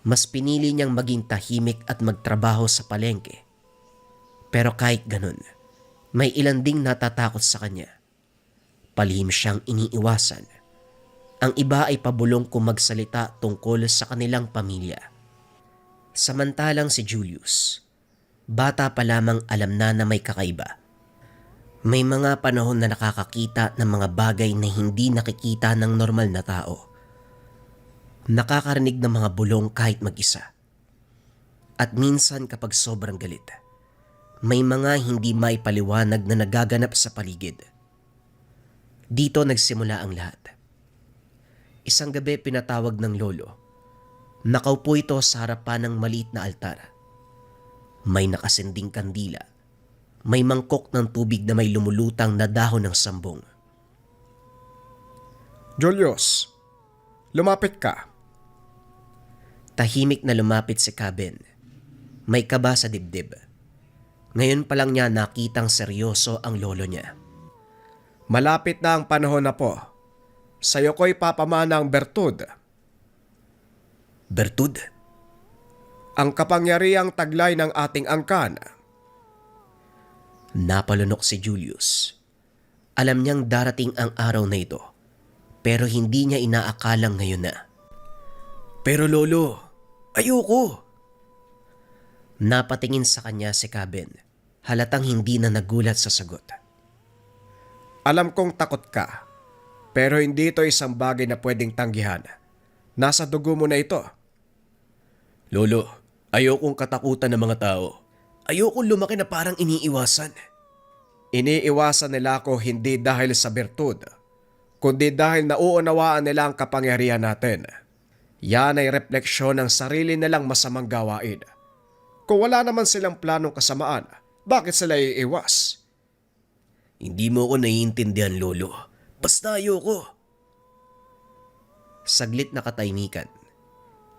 Mas pinili niyang maging tahimik at magtrabaho sa palengke. Pero kahit ganun, may ilan ding natatakot sa kanya. Palihim siyang iniiwasan. Ang iba ay pabulong kung magsalita tungkol sa kanilang pamilya. Samantalang si Julius, bata pa lamang alam na may kakaiba. May mga panahon na nakakakita ng mga bagay na hindi nakikita ng normal na tao. Nakakarinig ng mga bulong kahit mag-isa. At minsan kapag sobrang galit, may mga hindi maipaliwanag na nagaganap sa paligid. Dito nagsimula ang lahat. Isang gabi pinatawag ng lolo. Nakaupo ito sa harapan ng maliit na altar. May nakasinding kandila. May mangkok ng tubig na may lumulutang na dahon ng sambong. Julius, lumapit ka. Tahimik na lumapit si Caben. May kaba sa dibdib. Ngayon pa lang niya nakitang seryoso ang lolo niya. Malapit na ang panahon na po. Sa'yo ko'y papamana ang bertud. Bertud, Ang kapangyarihang taglay ng ating angkan. napalunok si Julius. Alam niyang darating ang araw na ito, pero hindi niya inaakalang ngayon na. Pero lolo, ayoko. Napatingin sa kanya si Caben, halatang hindi na nagulat sa sagot. Alam kong takot ka, pero hindi ito isang bagay na pwedeng tanggihan. Nasa dugo mo na ito. Lolo, ayokong katakutan ng mga tao. Ayokong lumaki na parang iniiwasan. Iniiwasan nila ako hindi dahil sa bertud, kundi dahil nauunawaan nila ang kapangyarihan natin. Yan ay refleksyon ng sarili nilang masamang gawain. Kung wala naman silang planong kasamaan, bakit sila iiwas? Hindi mo ko naiintindihan, lolo. Basta ayoko. Saglit na katahimikan.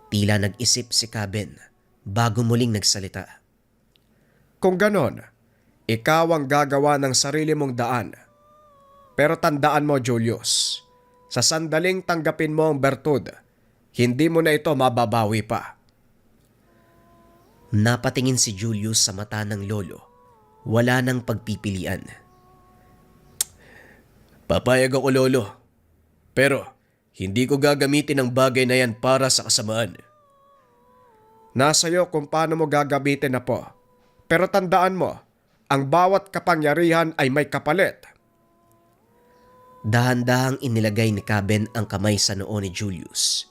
Tila nag-isip si Caben bago muling nagsalita. Kung ganon, ikaw ang gagawa ng sarili mong daan. Pero tandaan mo, Julius, sa sandaling tanggapin mo ang bertud, hindi mo na ito mababawi pa. Napatingin si Julius sa mata ng lolo. Wala nang pagpipilian. Papayag ako, lolo. Pero hindi ko gagamitin ang bagay na yan para sa kasamaan. Nasa iyo kung paano mo gagamitin na po. Pero tandaan mo, ang bawat kapangyarihan ay may kapalit. Dahan-dahang inilagay ni Caben ang kamay sa noo ni Julius.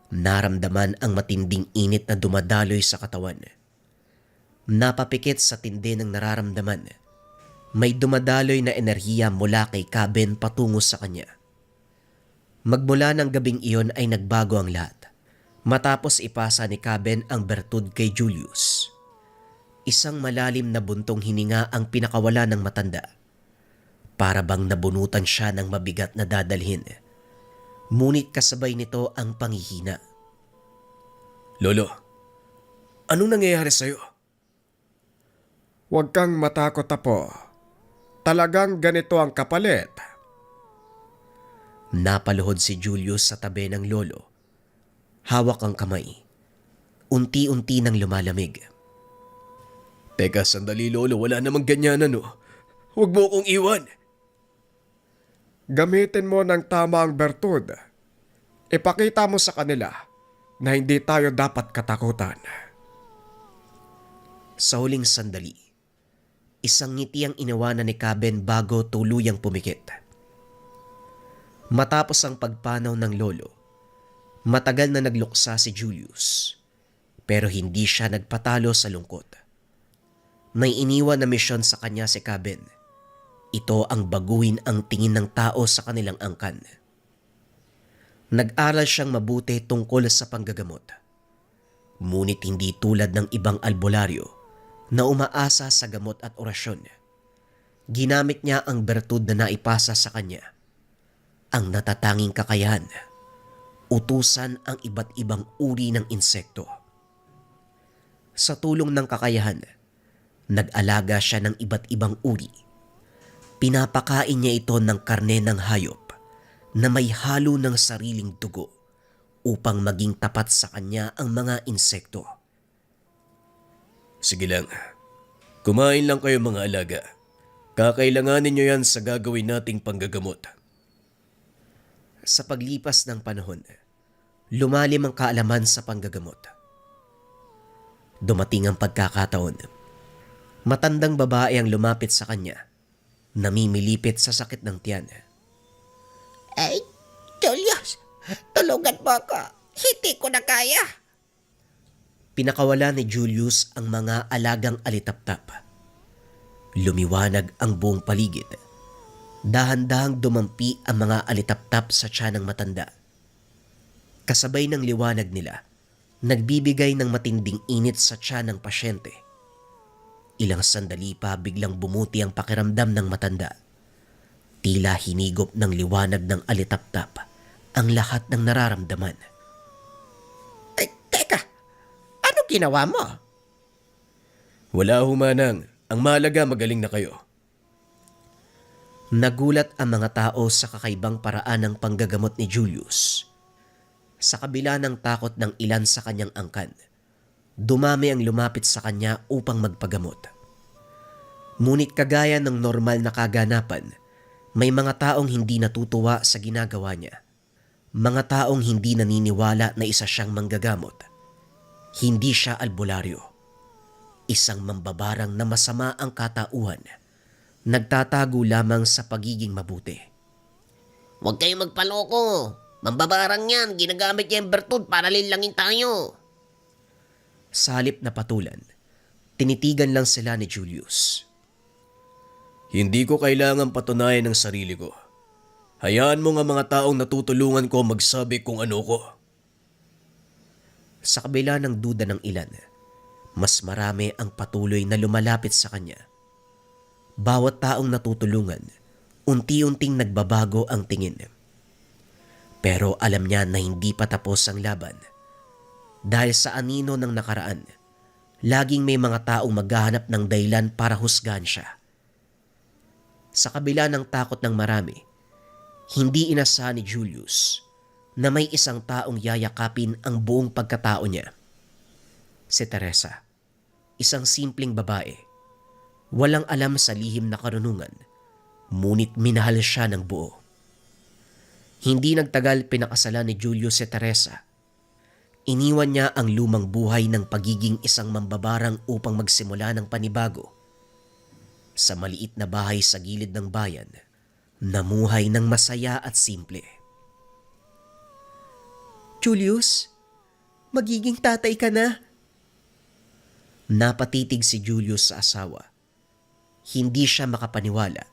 Naramdaman ang matinding init na dumadaloy sa katawan. Napapikit sa tindi ng nararamdaman. May dumadaloy na enerhiya mula kay Caben patungo sa kanya. Magmula ng gabing iyon ay nagbago ang lahat. Matapos ipasa ni Caben ang bertud kay Julius. Isang malalim na buntong hininga ang pinakawala ng matanda. Para bang nabunutan siya ng mabigat na dadalhin. Ngunit kasabay nito ang panghihina. Lolo, anong nangyayari sa'yo? Huwag kang matakot, apo. Talagang ganito ang kapalit. Napaluhod si Julius sa tabi ng lolo. Hawak ang kamay. Unti-unti nang lumalamig. Teka, sandali, lolo. Wala namang ganyan, ano? Huwag mo akong iwan. Gamitin mo ng tama ang bertud. Ipakita mo sa kanila na hindi tayo dapat katakutan. Sa huling sandali, isang ngiti ang inawanan ni Caben bago tuluyang pumikit. Matapos ang pagpanaw ng lolo, matagal na nagluksa si Julius, pero hindi siya nagpatalo sa lungkot. May iniwan na misyon sa kanya si Caben. Ito ang baguhin ang tingin ng tao sa kanilang angkan. Nag-aral siyang mabuti tungkol sa panggagamot. Ngunit hindi tulad ng ibang albularyo na umaasa sa gamot at orasyon. Ginamit niya ang bertud na naipasa sa kanya. Ang natatanging kakayahan, utusan ang iba't ibang uri ng insekto. Sa tulong ng kakayahan, nag-alaga siya ng iba't ibang uri. Pinapakain niya ito ng karne ng hayop na may halo ng sariling dugo upang maging tapat sa kanya ang mga insekto. Sige lang. Kumain lang kayo, mga alaga. Kakailanganin nyo yan sa gagawin nating panggagamot. Sa paglipas ng panahon, lumalim ang kaalaman sa panggagamot. Dumating ang pagkakataon. Matandang babae ang lumapit sa kanya, namimilipit sa sakit ng tiyan. Ay, Julius, tulungan mo ako. Hindi ko na kaya. Pinakawala ni Julius ang mga alagang alitaptap. Lumiwanag ang buong paligid. Dahan-dahang dumampi ang mga alitaptap sa tiyan ng matanda. Kasabay ng liwanag nila, nagbibigay ng matinding init sa tiyan ng pasyente. Ilang sandali pa biglang bumuti ang pakiramdam ng matanda. Tila hinigop ng liwanag ng alitaptap ang lahat ng nararamdaman. Ay, teka, ano ginawa mo? Wala humanang. Ang mahalaga, magaling na kayo. Nagulat ang mga tao sa kakaibang paraan ng panggagamot ni Julius. Sa kabila ng takot ng ilan sa kanyang angkan, dumami ang lumapit sa kanya upang magpagamot. Ngunit kagaya ng normal na kaganapan, may mga taong hindi natutuwa sa ginagawa niya. Mga taong hindi naniniwala na isa siyang manggagamot. Hindi siya albularyo. Isang mambabarang na masama ang katauhan. Nagtatago lamang sa pagiging mabuti. Huwag kayong magpaloko. Mambabarang yan, ginagamit niya yung bertud para linlangin tayo. Sa halip na patulan, tinitigan lang sila ni Julius. Hindi ko kailangan patunayan ang sarili ko. Hayaan mo nga mga taong natutulungan ko magsabi kung ano ko. Sa kabila ng duda ng ilan, mas marami ang patuloy na lumalapit sa kanya. Bawat taong natutulungan, unti-unting nagbabago ang tingin. Pero alam niya na hindi pa tapos ang laban. Dahil sa anino ng nakaraan, laging may mga taong maghahanap ng dahilan para husgahan siya. Sa kabila ng takot ng marami, hindi inasahan ni Julius na may isang taong yayakapin ang buong pagkatao niya. Si Teresa, isang simpleng babae. Walang alam sa lihim na karunungan, ngunit minahal siya ng buo. Hindi nagtagal pinakasalan ni Julius si Teresa. Iniwan niya ang lumang buhay ng pagiging isang mambabarang upang magsimula ng panibago. Sa maliit na bahay sa gilid ng bayan, namuhay ng masaya at simple. Julius, magiging tatay ka na. Napatitig si Julius sa asawa. Hindi siya makapaniwala.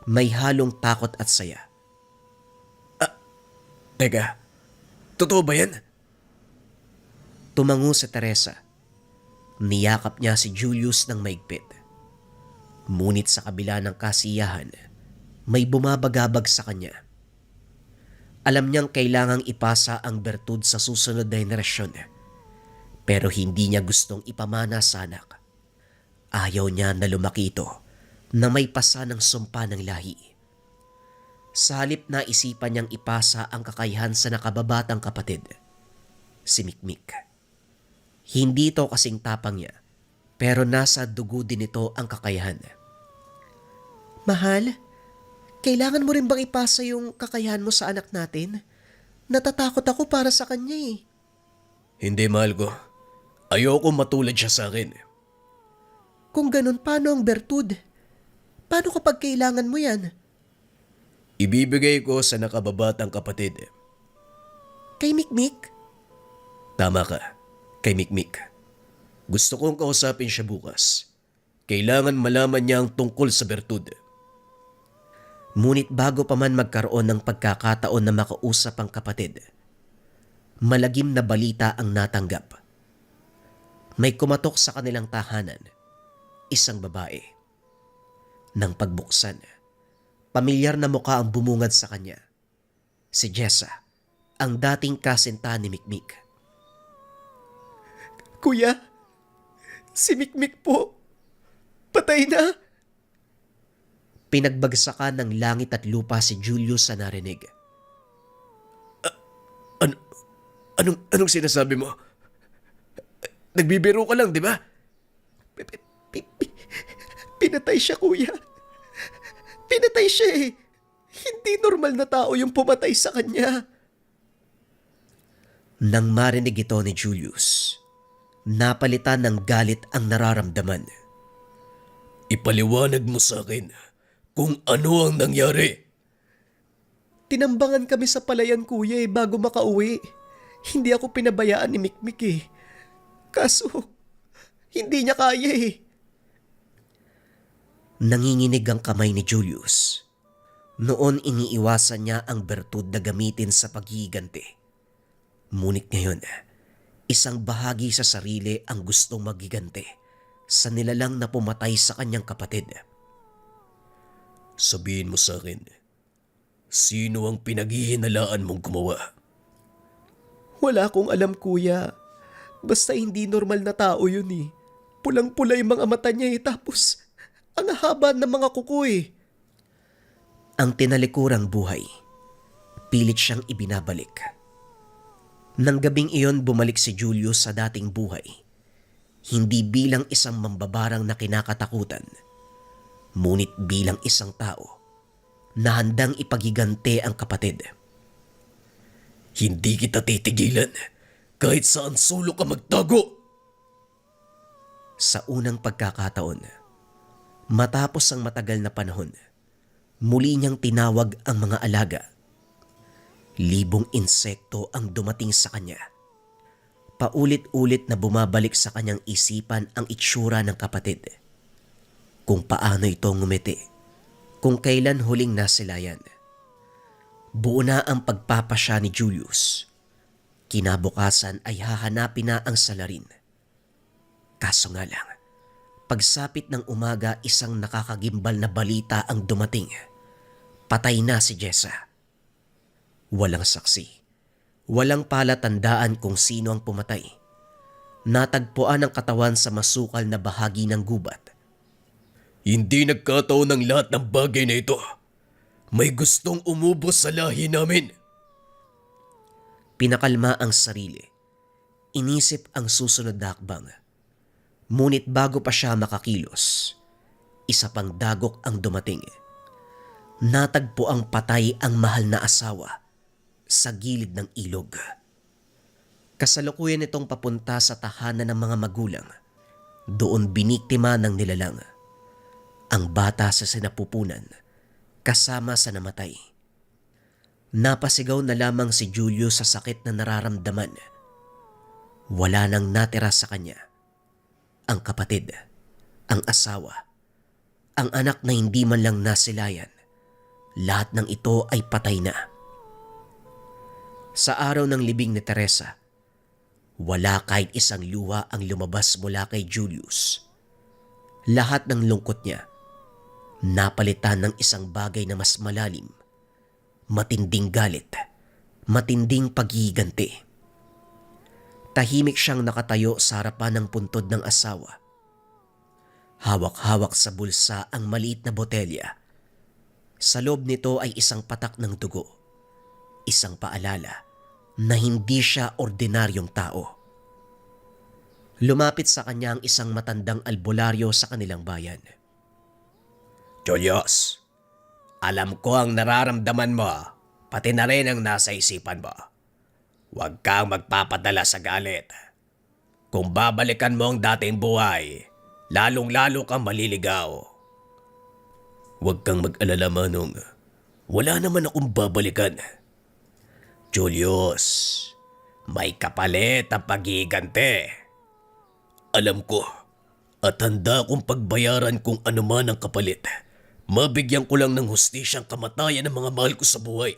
May halong takot at saya. Teka, totoo ba yan? Tumango si Teresa. Niyakap niya si Julius ng maigpit. Ngunit sa kabila ng kasiyahan, may bumabagabag sa kanya. Alam niyang kailangang ipasa ang bertud sa susunod na henerasyon, pero hindi niya gustong ipamana sa anak. Ayaw niya na lumaki ito na may pasa ng sumpa ng lahi. Sa halip na isipan niyang ipasa ang kakayahan sa nakababatang kapatid, si Mikmik. Hindi ito kasing tapang niya, pero nasa dugo din ito ang kakayahan. Mahal, kailangan mo rin bang ipasa yung kakayahan mo sa anak natin? Natatakot ako para sa kanya eh. Hindi, mahal ko. Ayoko matulad siya sa akin. Kung ganun, paano ang bertud? Paano kapag kailangan mo yan? Ibibigay ko sa nakababatang kapatid. Kay Mikmik? Tama ka, kay Mikmik. Gusto kong kausapin siya bukas. Kailangan malaman niya ang tungkol sa bertud. Ngunit bago pa man magkaroon ng pagkakataon na makausap ang kapatid, malagim na balita ang natanggap. May kumatok sa kanilang tahanan, isang babae. Nang pagbuksan, pamilyar na mukha ang bumungad sa kanya. Si Jessa, ang dating kasintahan ni Mikmik. Kuya, si Mikmik po. Patay na. Pinagbagsakan ng langit at lupa si Julius sa narinig. Anong sinasabi mo? Nagbibiro ka lang, di ba? Pinatay siya, kuya. Pinatay siya eh. Hindi normal na tao yung pumatay sa kanya. Nang marinig ito ni Julius, napalitan ng galit ang nararamdaman. Ipaliwanag mo sa akin kung ano ang nangyari. Tinambangan kami sa palayan, kuya, bago makauwi. Hindi ako pinabayaan ni Mikmik eh. Kaso, hindi niya kaya eh. Nanginginig ang kamay ni Julius. Noon iniiwasan niya ang bertud na gamitin sa paghihiganti. Ngunit ngayon, isang bahagi sa sarili ang gustong maghiganti sa nilalang na pumatay sa kanyang kapatid. Sabihin mo sa akin, sino ang pinaghihinalaan mong gumawa? Wala akong alam, kuya. Basta hindi normal na tao yun eh. Pulang-pula yung mga mata niya eh. Tapos, ang haba ng mga kuko eh. Ang tinalikurang buhay, pilit siyang ibinabalik. Nang gabing iyon bumalik si Julius sa dating buhay, hindi bilang isang mambabarang na kinakatakutan, ngunit bilang isang tao na handang ipagigante ang kapatid. Hindi kita titigilan kahit saan sulok ka magtago. Sa unang pagkakataon, matapos ang matagal na panahon, muli niyang tinawag ang mga alaga. Libong insekto ang dumating sa kanya. Paulit-ulit na bumabalik sa kanyang isipan ang itsura ng kapatid. Kung paano ito ngumiti, kung kailan huling nasilayan. Buo na ang pagpapasya ni Julius. Kinabukasan ay hahanapin na ang salarin. Kaso nga lang, pagsapit ng umaga isang nakakagimbal na balita ang dumating. Patay na si Jessa. Walang saksi. Walang palatandaan kung sino ang pumatay. Natagpuan ang katawan sa masukal na bahagi ng gubat. Hindi nagkataon ng lahat ng bagay na ito. May gustong umubos sa lahi namin. Pinakalma ang sarili. Inisip ang susunod na hakbang. Ngunit bago pa siya makakilos, isa pang dagok ang dumating. Natagpo ang patay ang mahal na asawa sa gilid ng ilog. Kasalukuyan itong papunta sa tahanan ng mga magulang. Doon biniktima ng nilalang ang bata sa sinapupunan kasama sa namatay. Napasigaw na lamang si Julius sa sakit na nararamdaman. Wala nang natira sa kanya. Ang kapatid, ang asawa, ang anak na hindi man lang nasilayan. Lahat ng ito ay patay na. Sa araw ng libing ni Teresa, wala kahit isang luha ang lumabas mula kay Julius. Lahat ng lungkot niya, napalitan ng isang bagay na mas malalim, matinding galit, matinding paghihiganti. Tahimik siyang nakatayo sa harapan ng puntod ng asawa. Hawak-hawak sa bulsa ang maliit na botelya. Sa loob nito ay isang patak ng dugo. Isang paalala na hindi siya ordinaryong tao. Lumapit sa kanya ang isang matandang albularyo sa kanilang bayan. Julius, alam ko ang nararamdaman mo, pati na rin ang nasa isipan mo. Huwag kang magpapadala sa galit. Kung babalikan mo ang dating buhay, lalong-lalo kang maliligaw. Huwag kang mag-alala, Manong. Wala naman akong babalikan. Julius, may kapalit ang paghihiganti. Alam ko at handa akong pagbayaran kung ano man ang kapalit. Mabigyan ko lang ng hustisyang kamatayan ng mga mahal ko sa buhay.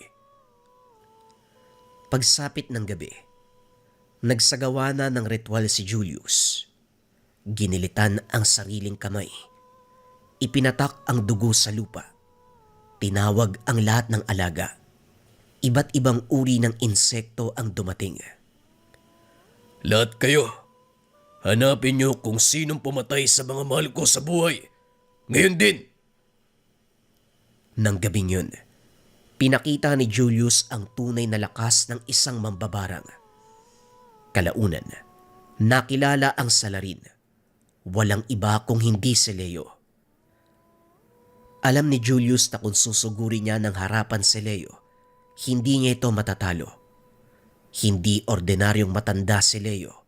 Pagsapit ng gabi, nagsagawa na ng ritual si Julius. Ginilitan ang sariling kamay. Ipinatak ang dugo sa lupa. Tinawag ang lahat ng alaga. Iba't ibang uri ng insekto ang dumating. Lahat kayo, hanapin niyo kung sinong pumatay sa mga mahal ko sa buhay. Ngayon din! Nang gabing yun, pinakita ni Julius ang tunay na lakas ng isang mambabarang. Kalaunan, nakilala ang salarin. Walang iba kung hindi si Leo. Alam ni Julius na kung susuguri niya ng harapan si Leo, hindi niya ito matatalo. Hindi ordinaryong matanda si Leo.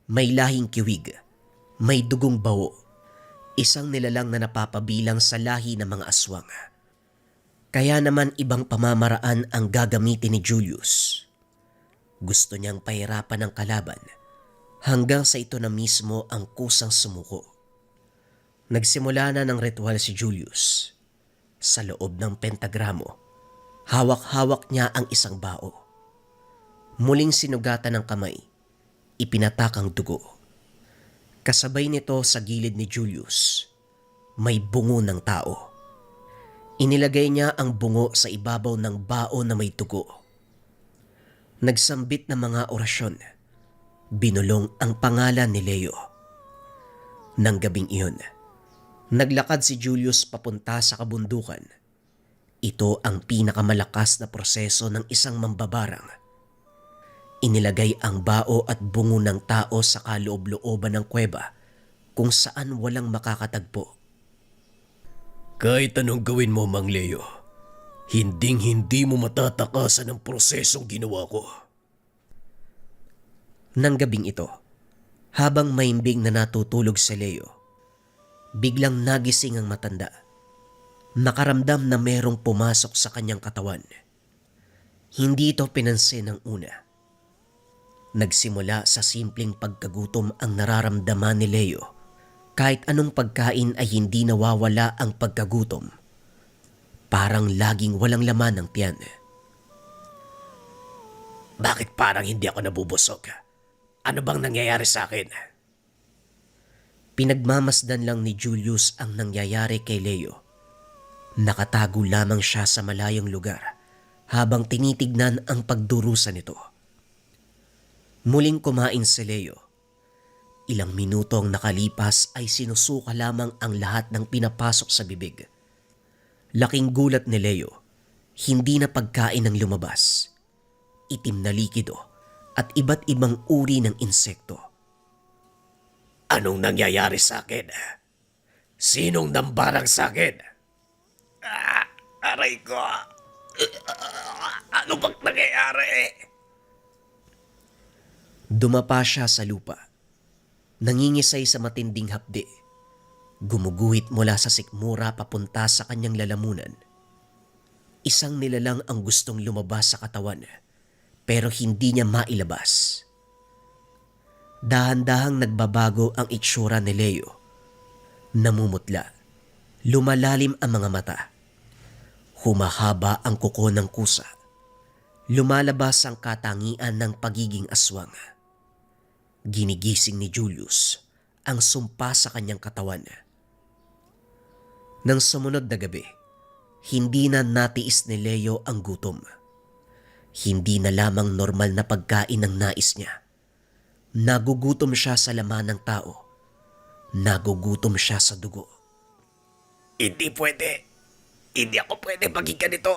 May lahing kiwig, may dugong bawo, isang nilalang na napapabilang sa lahi ng mga aswang. Kaya naman ibang pamamaraan ang gagamitin ni Julius. Gusto niyang pahirapan ang kalaban hanggang sa ito na mismo ang kusang sumuko. Nagsimula na ng ritual si Julius. Sa loob ng pentagramo, hawak-hawak niya ang isang bao. Muling sinugatan ng kamay, ipinatak ang dugo. Kasabay nito sa gilid ni Julius, may bungo ng tao. Inilagay niya ang bungo sa ibabaw ng bao na may dugo. Nagsambit ng mga orasyon. Binulong ang pangalan ni Leo. Nang gabing iyon, naglakad si Julius papunta sa kabundukan. Ito ang pinakamalakas na proseso ng isang mambabarang. Inilagay ang bao at bungo ng tao sa kaloob-looban ng kuweba kung saan walang makakatagpo. Kahit anong gawin mo, Mang Leo, hinding-hindi mo matatakasan ang prosesong ginawa ko. Nang gabing ito, habang maimbing na natutulog si Leo, biglang nagising ang matanda. Nakaramdam na merong pumasok sa kanyang katawan. Hindi ito pinansin ng una. Nagsimula sa simpleng pagkagutom ang nararamdaman ni Leo. Kahit anong pagkain ay hindi nawawala ang pagkagutom. Parang laging walang laman ng tiyan. Bakit parang hindi ako nabubusog? Ano bang nangyayari sa akin? Pinagmamasdan lang ni Julius ang nangyayari kay Leo. Nakatago lamang siya sa malayong lugar habang tinitignan ang pagdurusa nito. Muling kumain si Leo. Ilang minuto ang nakalipas ay sinusuka lamang ang lahat ng pinapasok sa bibig. Laking gulat ni Leo, hindi na pagkain ang lumabas. Itim na likido at iba't ibang uri ng insekto. Anong nangyayari sa akin? Sinong nambarang sa akin? Aray ko! Ano bang nangyayari? Dumapa siya sa lupa. Nangingisay sa matinding hapdi. Gumuguhit mula sa sikmura papunta sa kanyang lalamunan. Isang nilalang ang gustong lumabas sa katawan, pero hindi niya mailabas. Dahan-dahang nagbabago ang itsura ni Leo. Namumutla. Lumalalim ang mga mata. Humahaba ang kuko ng kusa. Lumalabas ang katangian ng pagiging aswang. Ginigising ni Julius ang sumpa sa kanyang katawan. Nang sumunod na gabi, hindi na natiis ni Leo ang gutom. Hindi na lamang normal na pagkain ang nais niya. Nagugutom siya sa laman ng tao. Nagugutom siya sa dugo. Hindi pwede. Hindi ako pwede maging ganito.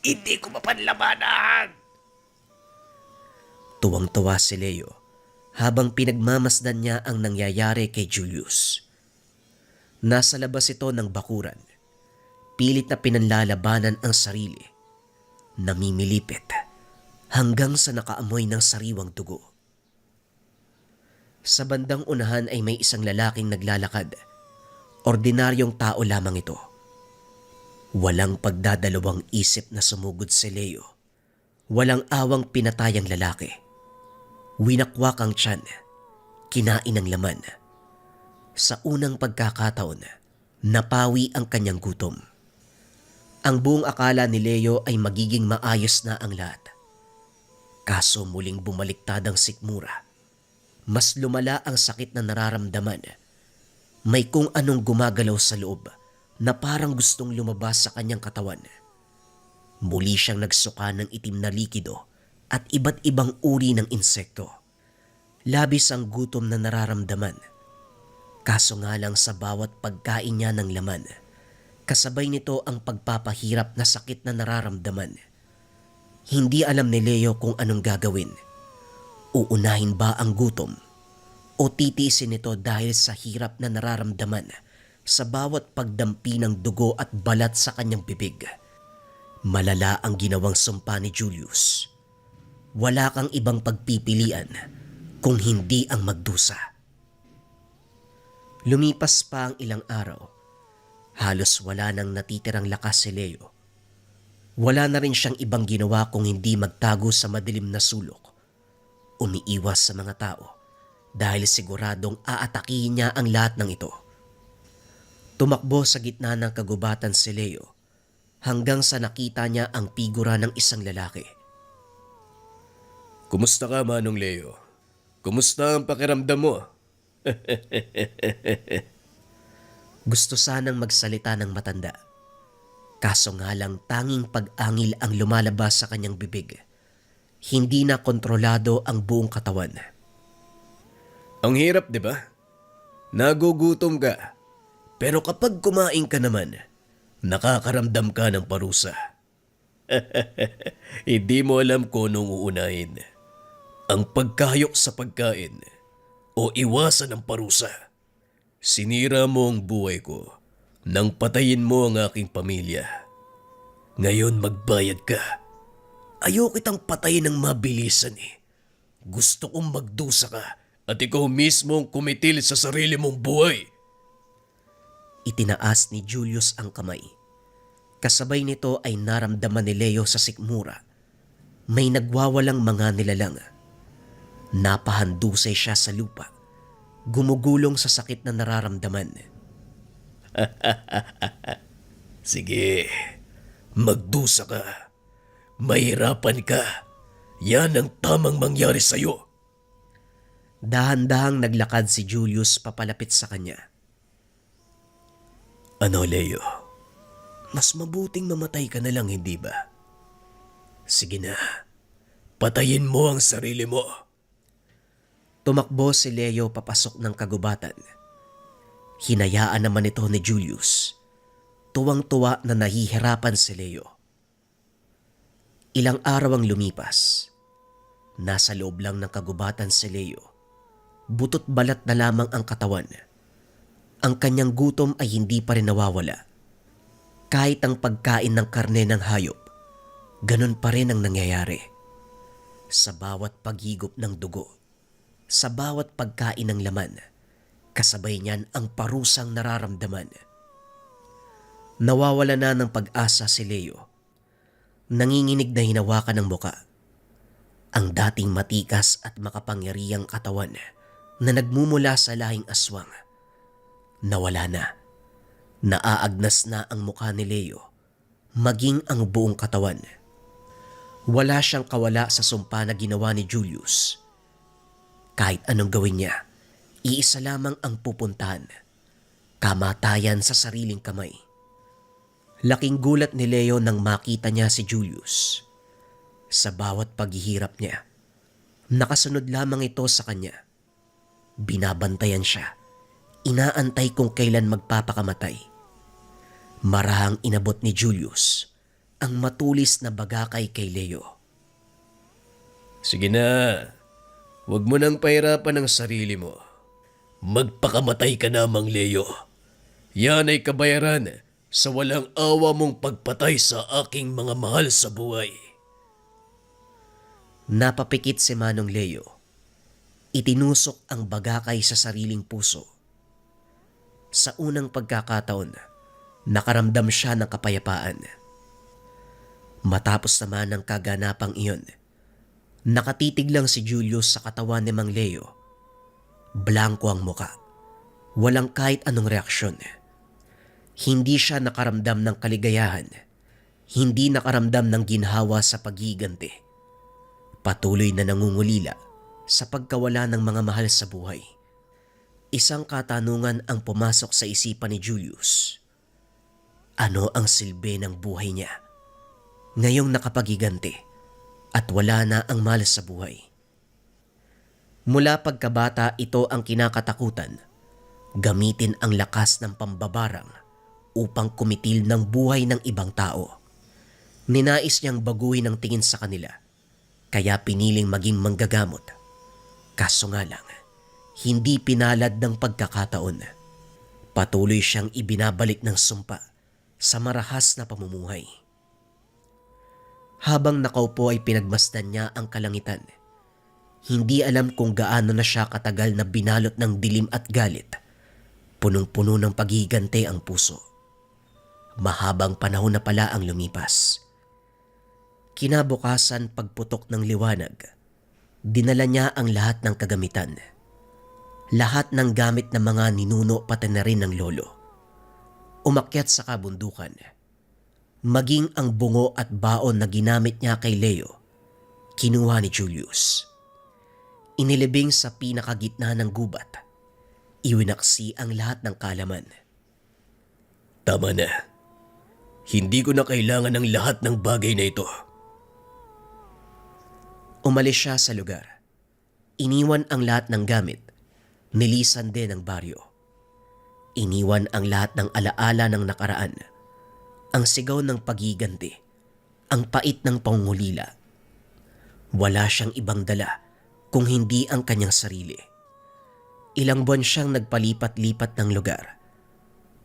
Hindi ko mapanlabanan. Tuwang-tuwa si Leo habang pinagmamasdan niya ang nangyayari kay Julius. Nasa labas ito ng bakuran. Pilit na pinanlalabanan ang sarili. Namimilipit hanggang sa nakaamoy ng sariwang dugo. Sa bandang unahan ay may isang lalaking naglalakad. Ordinaryong tao lamang ito. Walang pagdadalawang isip na sumugod si Leo. Walang awang pinatay ang lalaki. Winakwak ang tiyan. Kinain ang laman. Sa unang pagkakataon, napawi ang kanyang gutom. Ang buong akala ni Leo ay magiging maayos na ang lahat. Kaso muling bumaliktad ang sikmura. Mas lumala ang sakit na nararamdaman. May kung anong gumagalaw sa loob na parang gustong lumabas sa kanyang katawan. Muli siyang nagsuka ng itim na likido at iba't ibang uri ng insekto. Labis ang gutom na nararamdaman. Kaso nga lang sa bawat pagkain niya ng laman, kasabay nito ang pagpapahirap na sakit na nararamdaman. Hindi alam ni Leo kung anong gagawin. Uunahin ba ang gutom o titiisin ito dahil sa hirap na nararamdaman sa bawat pagdampi ng dugo at balat sa kanyang bibig? Malala ang ginawang sumpa ni Julius. Wala kang ibang pagpipilian kung hindi ang magdusa. Lumipas pa ang ilang araw. Halos wala nang natitirang lakas si Leo. Wala na rin siyang ibang ginawa kung hindi magtago sa madilim na sulok. Umiiwas sa mga tao dahil siguradong aatakihin niya ang lahat ng ito. Tumakbo sa gitna ng kagubatan si Leo hanggang sa nakita niya ang figura ng isang lalaki. Kumusta ka, Manong Leo? Kumusta ang pakiramdam mo? Gusto sanang magsalita ng matanda. Kaso nga lang tanging pag-angil ang lumalabas sa kanyang bibig. Hindi na kontrolado ang buong katawan. Ang hirap, di ba? Nagugutom ka. Pero kapag kumain ka naman, nakakaramdam ka ng parusa. Hindi mo alam kung anong uunahin. Ang pagkahayok sa pagkain o iwasan ang parusa. Sinira mo ang buhay ko nang patayin mo ang aking pamilya. Ngayon magbayad ka. Ayoko kitang patayin ng mabilisan eh. Gusto kong magdusa ka at ikaw mismo ang kumitil sa sarili mong buhay. Itinaas ni Julius ang kamay. Kasabay nito ay naramdaman ni Leo sa sikmura. May nagwawalang mga nilalang. Napahandusay siya sa lupa. Gumugulong sa sakit na nararamdaman. Sige, magdusa ka. Mahirapan ka. Yan ang tamang mangyari sa'yo. Dahan-dahang naglakad si Julius papalapit sa kanya. Ano, Leo? Mas mabuting mamatay ka na lang, hindi ba? Sige na. Patayin mo ang sarili mo. Tumakbo si Leo papasok ng kagubatan. Hinayaan naman ito ni Julius. Tuwang-tuwa na nahihirapan si Leo. Ilang araw ang lumipas. Nasa loob lang ng kagubatan si Leo. Butot balat na lamang ang katawan. Ang kanyang gutom ay hindi pa rin nawawala. Kahit ang pagkain ng karne ng hayop, ganun pa rin ang nangyayari. Sa bawat paghigop ng dugo, sa bawat pagkain ng laman, kasabay niyan ang parusang nararamdaman. Nawawala na ng pag-asa si Leo. Nanginginig na hinawakan ng muka. Ang dating matikas at makapangyarihang katawan na nagmumula sa lahing aswang, nawala na. Naaagnas na ang mukha ni Leo, maging ang buong katawan. Wala siyang kawala sa sumpa na ginawa ni Julius. Kahit anong gawin niya, iisa lamang ang pupuntahan. Kamatayan sa sariling kamay. Laking gulat ni Leo nang makita niya si Julius. Sa bawat paghihirap niya, nakasunod lamang ito sa kanya. Binabantayan siya. Inaantay kung kailan magpapakamatay. Marahang inabot ni Julius ang matulis na bagakay kay Leo. Sige na. Huwag mo nang pahirapan ang sarili mo. Magpakamatay ka namang, Leo. Yan ay kabayaran sa walang awa mong pagpatay sa aking mga mahal sa buhay. Napapikit si Manong Leo. Itinusok ang bagakay sa sariling puso. Sa unang pagkakataon, nakaramdam siya ng kapayapaan. Matapos naman ang kaganapang iyon, nakatitig lang si Julius sa katawan ni Mang Leo. Blanko ang muka. Walang kahit anong reaksyon. Hindi siya nakaramdam ng kaligayahan. Hindi nakaramdam ng ginhawa sa paghiganti. Patuloy na nangungulila sa pagkawala ng mga mahal sa buhay. Isang katanungan ang pumasok sa isipan ni Julius. Ano ang silbi ng buhay niya ngayong nakapaghiganti at wala na ang mahal sa buhay? Mula pagkabata, ito ang kinakatakutan. Gamitin ang lakas ng pambabarang upang kumitil ng buhay ng ibang tao. Ninais niyang baguhin ang tingin sa kanila, kaya piniling maging manggagamot. Kaso nga lang, hindi pinalad ng pagkakataon. Patuloy siyang ibinabalik ng sumpa sa marahas na pamumuhay. Habang nakaupo ay pinagmasdan niya ang kalangitan. Hindi alam kung gaano na siya katagal na binalot ng dilim at galit. Punong-puno ng paghiganti ang puso. Mahabang panahon na pala ang lumipas. Kinabukasan, pagputok ng liwanag, dinala niya ang lahat ng kagamitan. Lahat ng gamit ng mga ninuno pati na rin ng lolo. Umakyat sa kabundukan. Maging ang bungo at baon na ginamit niya kay Leo, kinuha ni Julius. Inilibing sa pinakagitna ng gubat. Iwinaksi ang lahat ng kalaman. Tama na. Hindi ko na kailangan ng lahat ng bagay na ito. Umalis siya sa lugar. Iniwan ang lahat ng gamit. Nilisan din ang baryo. Iniwan ang lahat ng alaala ng nakaraan. Ang sigaw ng paghiganti. Ang pait ng pangungulila. Wala siyang ibang dala kung hindi ang kanyang sarili. Ilang buwan siyang nagpalipat-lipat ng lugar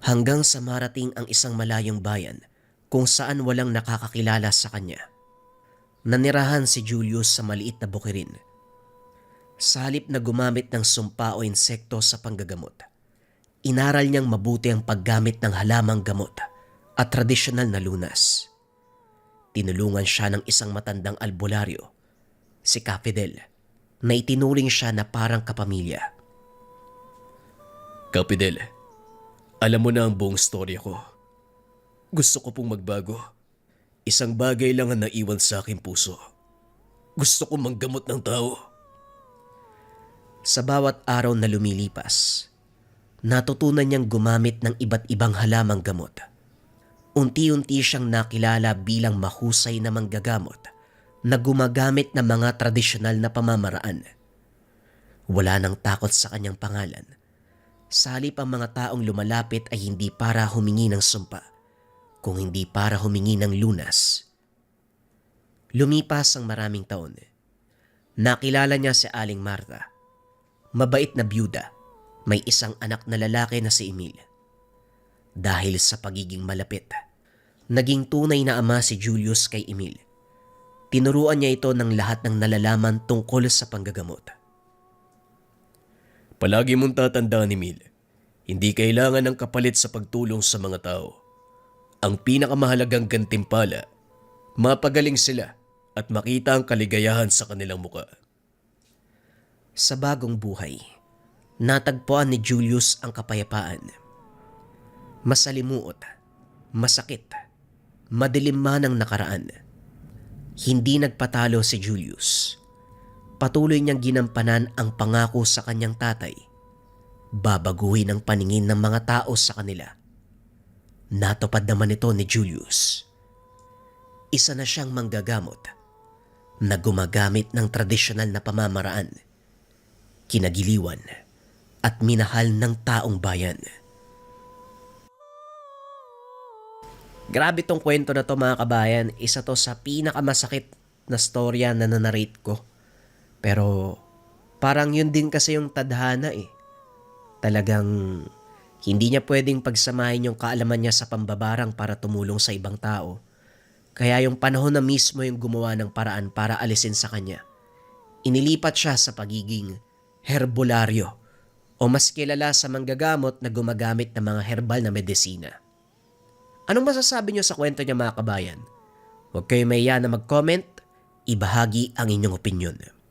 hanggang sa marating ang isang malayong bayan kung saan walang nakakakilala sa kanya. Nanirahan si Julius sa maliit na bukirin. Sa halip na gumamit ng sumpa o insekto sa panggagamot, inaral niyang mabuti ang paggamit ng halamang gamot at tradisyonal na lunas. Tinulungan siya ng isang matandang albularyo, si Kapidel, na itinuring siya na parang kapamilya. Kapidel, alam mo na ang buong storya ko. Gusto ko pong magbago. Isang bagay lang ang naiwan sa aking puso. Gusto ko manggamot ng tao. Sa bawat araw na lumilipas, natutunan niyang gumamit ng iba't ibang halamang gamot. Unti-unti siyang nakilala bilang mahusay na manggagamot na gumagamit ng mga tradisyonal na pamamaraan. Wala nang takot sa kanyang pangalan. Sa halip ang mga taong lumalapit ay hindi para humingi ng sumpa, kung hindi para humingi ng lunas. Lumipas ang maraming taon. Nakilala niya si Aling Marta. Mabait na byuda, may isang anak na lalaki na si Emil. Dahil sa pagiging malapit, naging tunay na ama si Julius kay Emil. Tinuruan niya ito ng lahat ng nalalaman tungkol sa panggagamot. Palagi mong tatandaan, Emil, hindi kailangan ng kapalit sa pagtulong sa mga tao. Ang pinakamahalagang gantimpala, mapagaling sila at makita ang kaligayahan sa kanilang muka. Sa bagong buhay, natagpuan ni Julius ang kapayapaan. Masalimuot, masakit, madilim man ang nakaraan. Hindi nagpatalo si Julius. Patuloy niyang ginampanan ang pangako sa kanyang tatay. Babaguhin ang paningin ng mga tao sa kanila. Natupad naman ito ni Julius. Isa na siyang manggagamot na gumagamit ng tradisyonal na pamamaraan, kinagiliwan at minahal ng taong bayan. Grabe tong kwento na to mga kabayan. Isa to sa pinakamasakit na storya na nanarrate ko. Pero parang yun din kasi yung tadhana eh. Talagang hindi niya pwedeng pagsamahin yung kaalaman niya sa pambabarang para tumulong sa ibang tao. Kaya yung panahon na mismo yung gumawa ng paraan para alisin sa kanya. Inilipat siya sa pagiging herbularyo o mas kilala sa manggagamot na gumagamit ng mga herbal na medisina. Anong masasabi niyo sa kwento niya mga kabayan? Huwag kayo mahiya na mag-comment, ibahagi ang inyong opinyon.